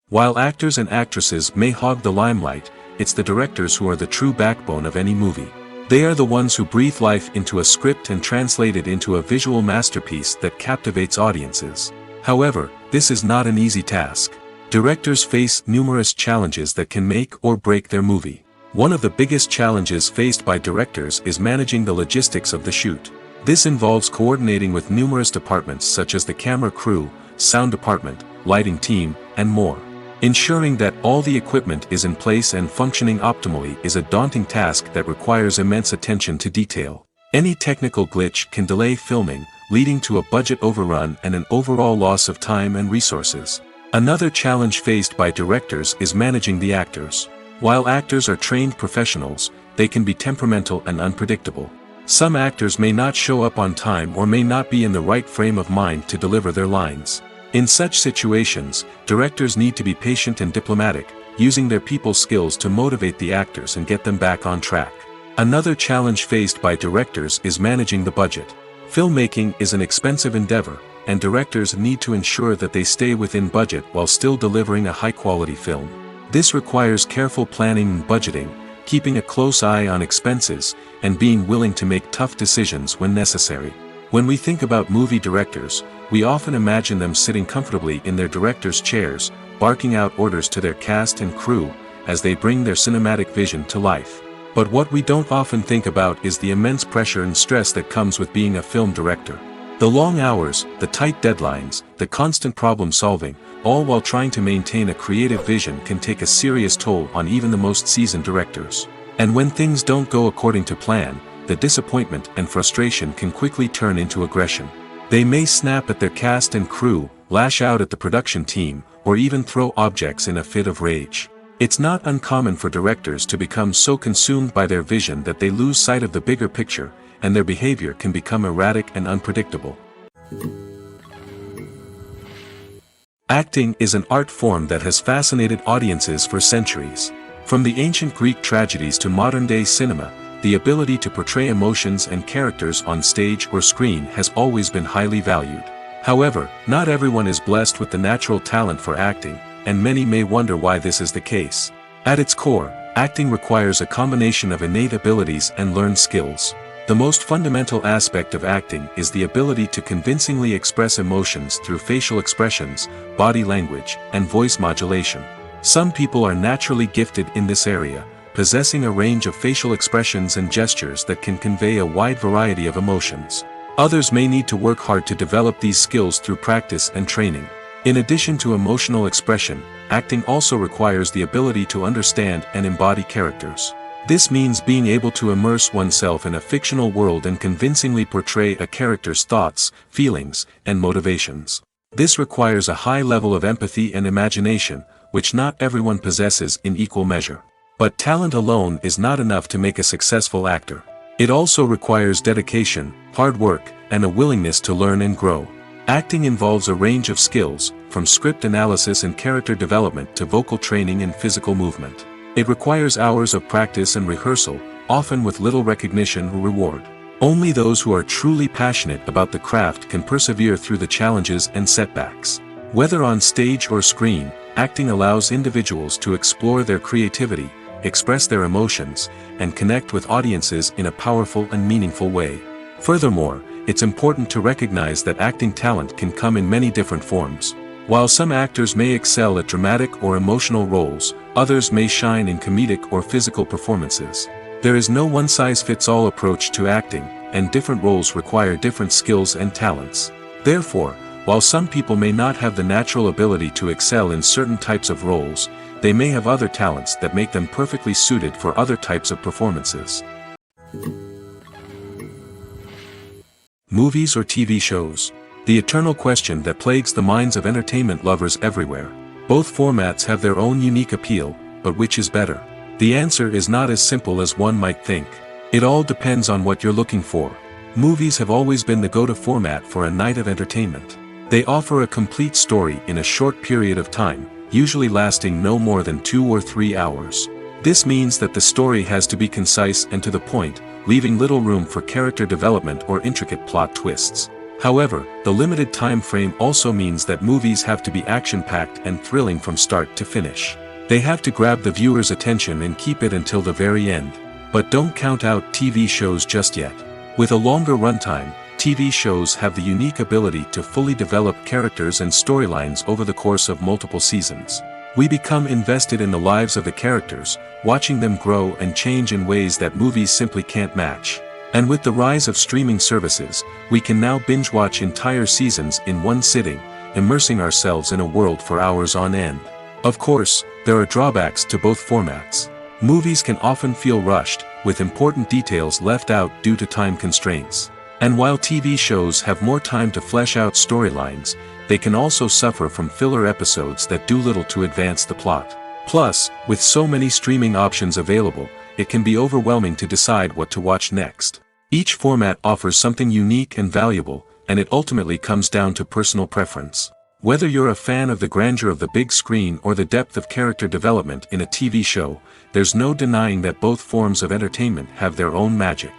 Speaker 2: While actors and actresses may hog the limelight, it's the directors who are the true backbone of any movie. They are the ones who breathe life into a script and translate it into a visual masterpiece that captivates audiences. However, this is not an easy task. Directors face numerous challenges that can make or break their movie. One of the biggest challenges faced by directors is managing the logistics of the shoot. This involves coordinating with numerous departments such as the camera crew, sound department, lighting team, and more. Ensuring that all the equipment is in place and functioning optimally is a daunting task that requires immense attention to detail. Any technical glitch can delay filming, leading to a budget overrun and an overall loss of time and resources. Another challenge faced by directors is managing the actors. While actors are trained professionals, they can be temperamental and unpredictable. Some actors may not show up on time or may not be in the right frame of mind to deliver their lines. In such situations, directors need to be patient and diplomatic, using their people skills to motivate the actors and get them back on track. Another challenge faced by directors is managing the budget. Filmmaking is an expensive endeavor, and directors need to ensure that they stay within budget while still delivering a high-quality film. This requires careful planning and budgeting, keeping a close eye on expenses, and being willing to make tough decisions when necessary. When we think about movie directors, we often imagine them sitting comfortably in their director's chairs, barking out orders to their cast and crew, as they bring their cinematic vision to life. But what we don't often think about is the immense pressure and stress that comes with being a film director. The long hours, the tight deadlines, the constant problem solving, all while trying to maintain a creative vision can take a serious toll on even the most seasoned directors. And when things don't go according to plan, the disappointment and frustration can quickly turn into aggression. They may snap at their cast and crew, lash out at the production team, or even throw objects in a fit of rage. It's not uncommon for directors to become so consumed by their vision that they lose sight of the bigger picture, and their behavior can become erratic and unpredictable. Acting is an art form that has fascinated audiences for centuries. From the ancient Greek tragedies to modern-day cinema, the ability to portray emotions and characters on stage or screen has always been highly valued. However, not everyone is blessed with the natural talent for acting, and many may wonder why this is the case. At its core, acting requires a combination of innate abilities and learned skills. The most fundamental aspect of acting is the ability to convincingly express emotions through facial expressions, body language, and voice modulation. Some people are naturally gifted in this area, possessing a range of facial expressions and gestures that can convey a wide variety of emotions. Others may need to work hard to develop these skills through practice and training. In addition to emotional expression, acting also requires the ability to understand and embody characters. This means being able to immerse oneself in a fictional world and convincingly portray a character's thoughts, feelings, and motivations. This requires a high level of empathy and imagination, which not everyone possesses in equal measure. But talent alone is not enough to make a successful actor. It also requires dedication, hard work, and a willingness to learn and grow. Acting involves a range of skills, from script analysis and character development to vocal training and physical movement. It requires hours of practice and rehearsal, often with little recognition or reward. Only those who are truly passionate about the craft can persevere through the challenges and setbacks. Whether on stage or screen, acting allows individuals to explore their creativity, express their emotions, and connect with audiences in a powerful and meaningful way. Furthermore, it's important to recognize that acting talent can come in many different forms. While some actors may excel at dramatic or emotional roles, others may shine in comedic or physical performances. There is no one-size-fits-all approach to acting, and different roles require different skills and talents. Therefore, while some people may not have the natural ability to excel in certain types of roles, they may have other talents that make them perfectly suited for other types of performances. Movies or TV shows? The eternal question that plagues the minds of entertainment lovers everywhere. Both formats have their own unique appeal, but which is better? The answer is not as simple as one might think. It all depends on what you're looking for. Movies have always been the go-to format for a night of entertainment. They offer a complete story in a short period of time, usually lasting no more than 2 or 3 hours. This means that the story has to be concise and to the point, leaving little room for character development or intricate plot twists. However, the limited time frame also means that movies have to be action-packed and thrilling from start to finish. They have to grab the viewer's attention and keep it until the very end. But don't count out TV shows just yet. With a longer runtime, TV shows have the unique ability to fully develop characters and storylines over the course of multiple seasons. We become invested in the lives of the characters, watching them grow and change in ways that movies simply can't match. And with the rise of streaming services, we can now binge-watch entire seasons in one sitting, immersing ourselves in a world for hours on end. Of course, there are drawbacks to both formats. Movies can often feel rushed, with important details left out due to time constraints. And while TV shows have more time to flesh out storylines, they can also suffer from filler episodes that do little to advance the plot. Plus, with so many streaming options available, it can be overwhelming to decide what to watch next. Each format offers something unique and valuable, and it ultimately comes down to personal preference. Whether you're a fan of the grandeur of the big screen or the depth of character development in a TV show, there's no denying that both forms of entertainment have their own magic.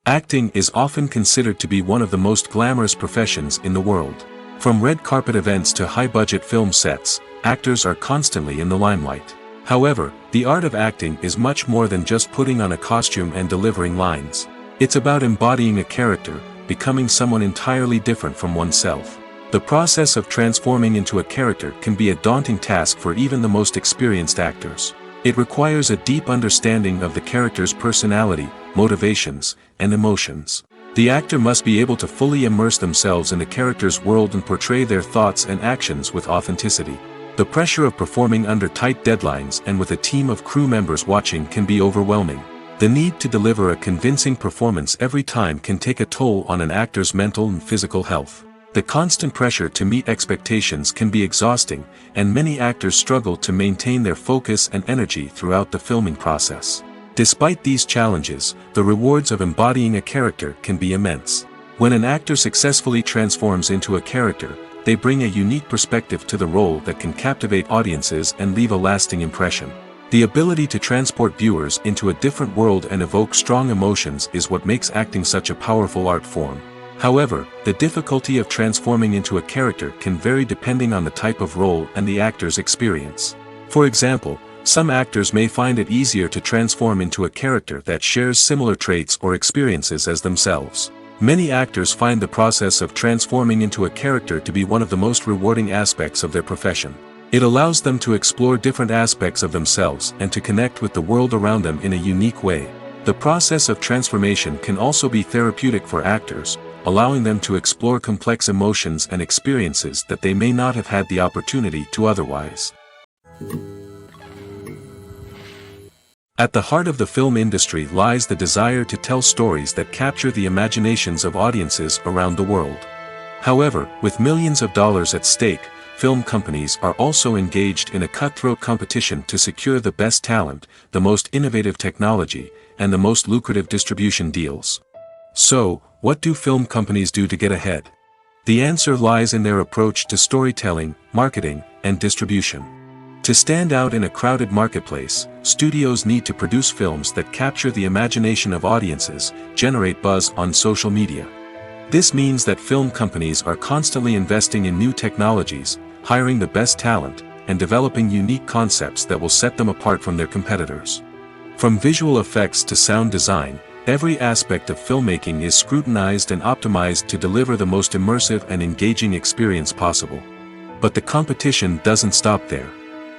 Speaker 2: Acting is often considered to be one of the most glamorous professions in the world. From red carpet events to high-budget film sets, actors are constantly in the limelight. However, the art of acting is much more than just putting on a costume and delivering lines. It's about embodying a character, becoming someone entirely different from oneself. The process of transforming into a character can be a daunting task for even the most experienced actors. It requires a deep understanding of the character's personality, motivations, and emotions. The actor must be able to fully immerse themselves in the character's world and portray their thoughts and actions with authenticity. The pressure of performing under tight deadlines and with a team of crew members watching can be overwhelming. The need to deliver a convincing performance every time can take a toll on an actor's mental and physical health. The constant pressure to meet expectations can be exhausting, and many actors struggle to maintain their focus and energy throughout the filming process. Despite these challenges, the rewards of embodying a character can be immense. When an actor successfully transforms into a character, they bring a unique perspective to the role that can captivate audiences and leave a lasting impression. The ability to transport viewers into a different world and evoke strong emotions is what makes acting such a powerful art form. However, the difficulty of transforming into a character can vary depending on the type of role and the actor's experience. For example, some actors may find it easier to transform into a character that shares similar traits or experiences as themselves. Many actors find the process of transforming into a character to be one of the most rewarding aspects of their profession. It allows them to explore different aspects of themselves and to connect with the world around them in a unique way. The process of transformation can also be therapeutic for actors, allowing them to explore complex emotions and experiences that they may not have had the opportunity to otherwise. At the heart of the film industry lies the desire to tell stories that capture the imaginations of audiences around the world. However, with millions of dollars at stake, film companies are also engaged in a cutthroat competition to secure the best talent, the most innovative technology, and the most lucrative distribution deals. So, what do film companies do to get ahead? The answer lies in their approach to storytelling, marketing, and distribution. To stand out in a crowded marketplace, studios need to produce films that capture the imagination of audiences, generate buzz on social media, This means that film companies are constantly investing in new technologies, hiring the best talent, and developing unique concepts that will set them apart from their competitors. From visual effects to sound design, every aspect of filmmaking is scrutinized and optimized to deliver the most immersive and engaging experience possible. But the competition doesn't stop there.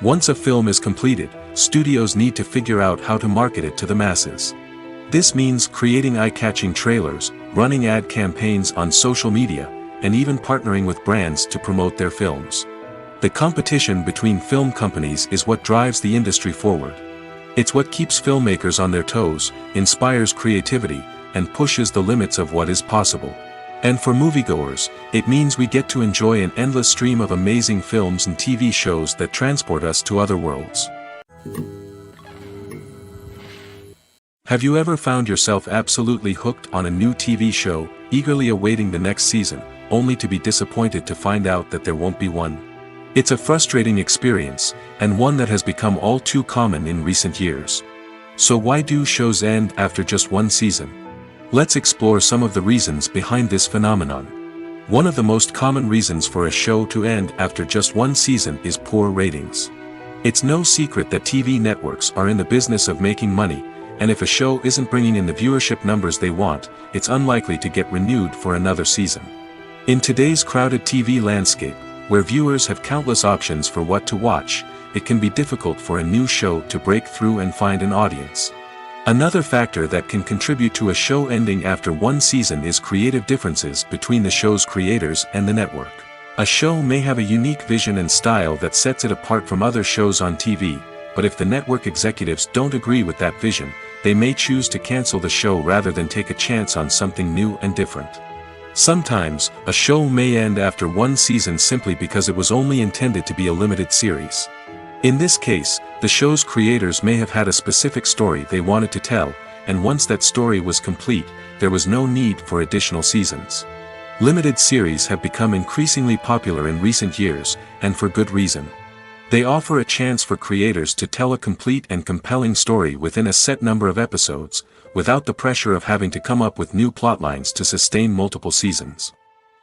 Speaker 2: Once a film is completed, studios need to figure out how to market it to the masses. This means creating eye-catching trailers, running ad campaigns on social media, and even partnering with brands to promote their films. The competition between film companies is what drives the industry forward. It's what keeps filmmakers on their toes, inspires creativity, and pushes the limits of what is possible. And for moviegoers, it means we get to enjoy an endless stream of amazing films and TV shows that transport us to other worlds. Have you ever found yourself absolutely hooked on a new TV show, eagerly awaiting the next season, only to be disappointed to find out that there won't be one? It's a frustrating experience, and one that has become all too common in recent years. So why do shows end after just one season? Let's explore some of the reasons behind this phenomenon. One of the most common reasons for a show to end after just one season is poor ratings. It's no secret that TV networks are in the business of making money, and if a show isn't bringing in the viewership numbers they want, it's unlikely to get renewed for another season. In today's crowded TV landscape, where viewers have countless options for what to watch, it can be difficult for a new show to break through and find an audience. Another factor that can contribute to a show ending after one season is creative differences between the show's creators and the network. A show may have a unique vision and style that sets it apart from other shows on TV, but if the network executives don't agree with that vision, they may choose to cancel the show rather than take a chance on something new and different. Sometimes, a show may end after one season simply because it was only intended to be a limited series. In this case, the show's creators may have had a specific story they wanted to tell, and once that story was complete, there was no need for additional seasons. Limited series have become increasingly popular in recent years, and for good reason. They offer a chance for creators to tell a complete and compelling story within a set number of episodes, without the pressure of having to come up with new plotlines to sustain multiple seasons.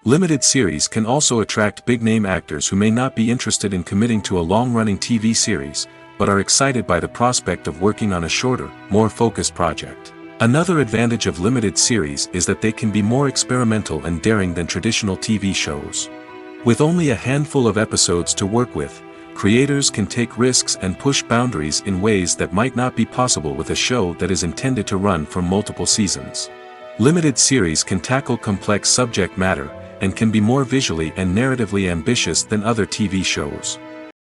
Speaker 2: Limited series can also attract big-name actors who may not be interested in committing to a long-running TV series, but are excited by the prospect of working on a shorter, more focused project. Another advantage of limited series is that they can be more experimental and daring than traditional TV shows. With only a handful of episodes to work with, creators can take risks and push boundaries in ways that might not be possible with a show that is intended to run for multiple seasons. Limited series can tackle complex subject matter, and can be more visually and narratively ambitious than other TV shows.